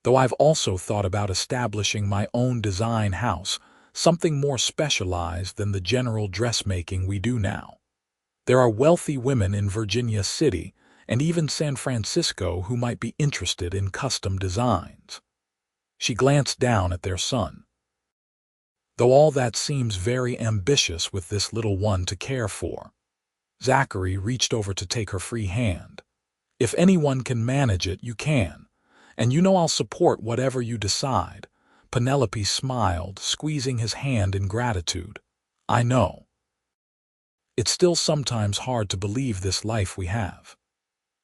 Though I've also thought about establishing my own design house, something more specialized than the general dressmaking we do now. There are wealthy women in Virginia City and even San Francisco who might be interested in custom designs. She glanced down at their son. Though all that seems very ambitious with this little one to care for. Zachary reached over to take her free hand. If anyone can manage it, you can. And you know I'll support whatever you decide. Penelope smiled, squeezing his hand in gratitude. I know. It's still sometimes hard to believe this life we have.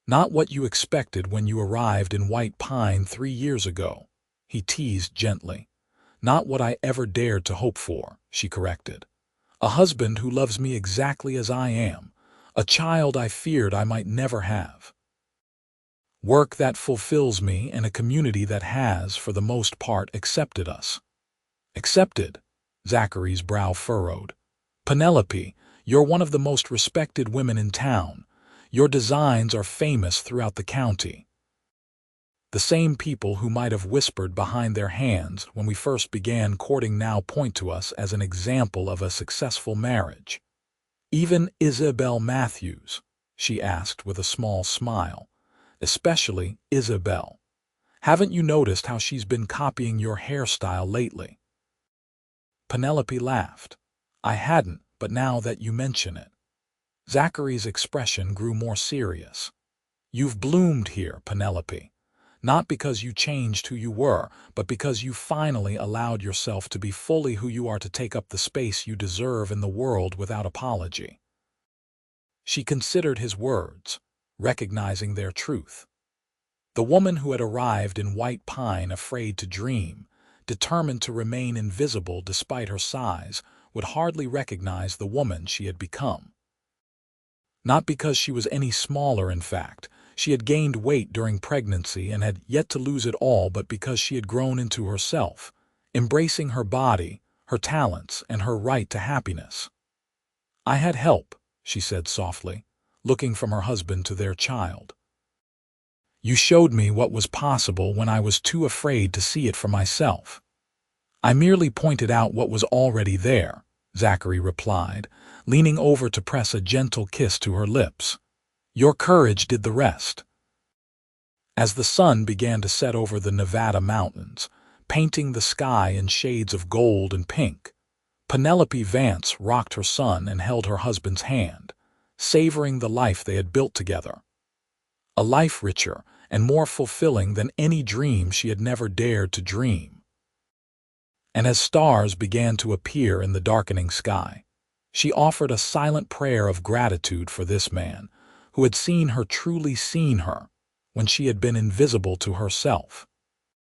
Not what you expected when you arrived in White Pine 3 years ago, he teased gently. Not what I ever dared to hope for, she corrected. A husband who loves me exactly as I am, a child I feared I might never have. Work that fulfills me and a community that has, for the most part, accepted us. Accepted? Zachary's brow furrowed. Penelope, you're one of the most respected women in town. Your designs are famous throughout the county. The same people who might have whispered behind their hands when we first began courting now point to us as an example of a successful marriage. Even Isabel Matthews, she asked with a small smile. Especially Isabel. Haven't you noticed how she's been copying your hairstyle lately? Penelope laughed. I hadn't, but now that you mention it. Zachary's expression grew more serious. You've bloomed here, Penelope. Not because you changed who you were, but because you finally allowed yourself to be fully who you are, to take up the space you deserve in the world without apology. She considered his words, recognizing their truth. The woman who had arrived in White Pine afraid to dream, determined to remain invisible despite her size, would hardly recognize the woman she had become. Not because she was any smaller, in fact. She had gained weight during pregnancy and had yet to lose it all, but because she had grown into herself, embracing her body, her talents, and her right to happiness. I had help, she said softly, looking from her husband to their child. You showed me what was possible when I was too afraid to see it for myself. I merely pointed out what was already there, Zachary replied, leaning over to press a gentle kiss to her lips. Your courage did the rest. As the sun began to set over the Nevada mountains, painting the sky in shades of gold and pink, Penelope Vance rocked her son and held her husband's hand, savoring the life they had built together. A life richer and more fulfilling than any dream she had never dared to dream. And as stars began to appear in the darkening sky, she offered a silent prayer of gratitude for this man, who had seen her, truly seen her, when she had been invisible to herself.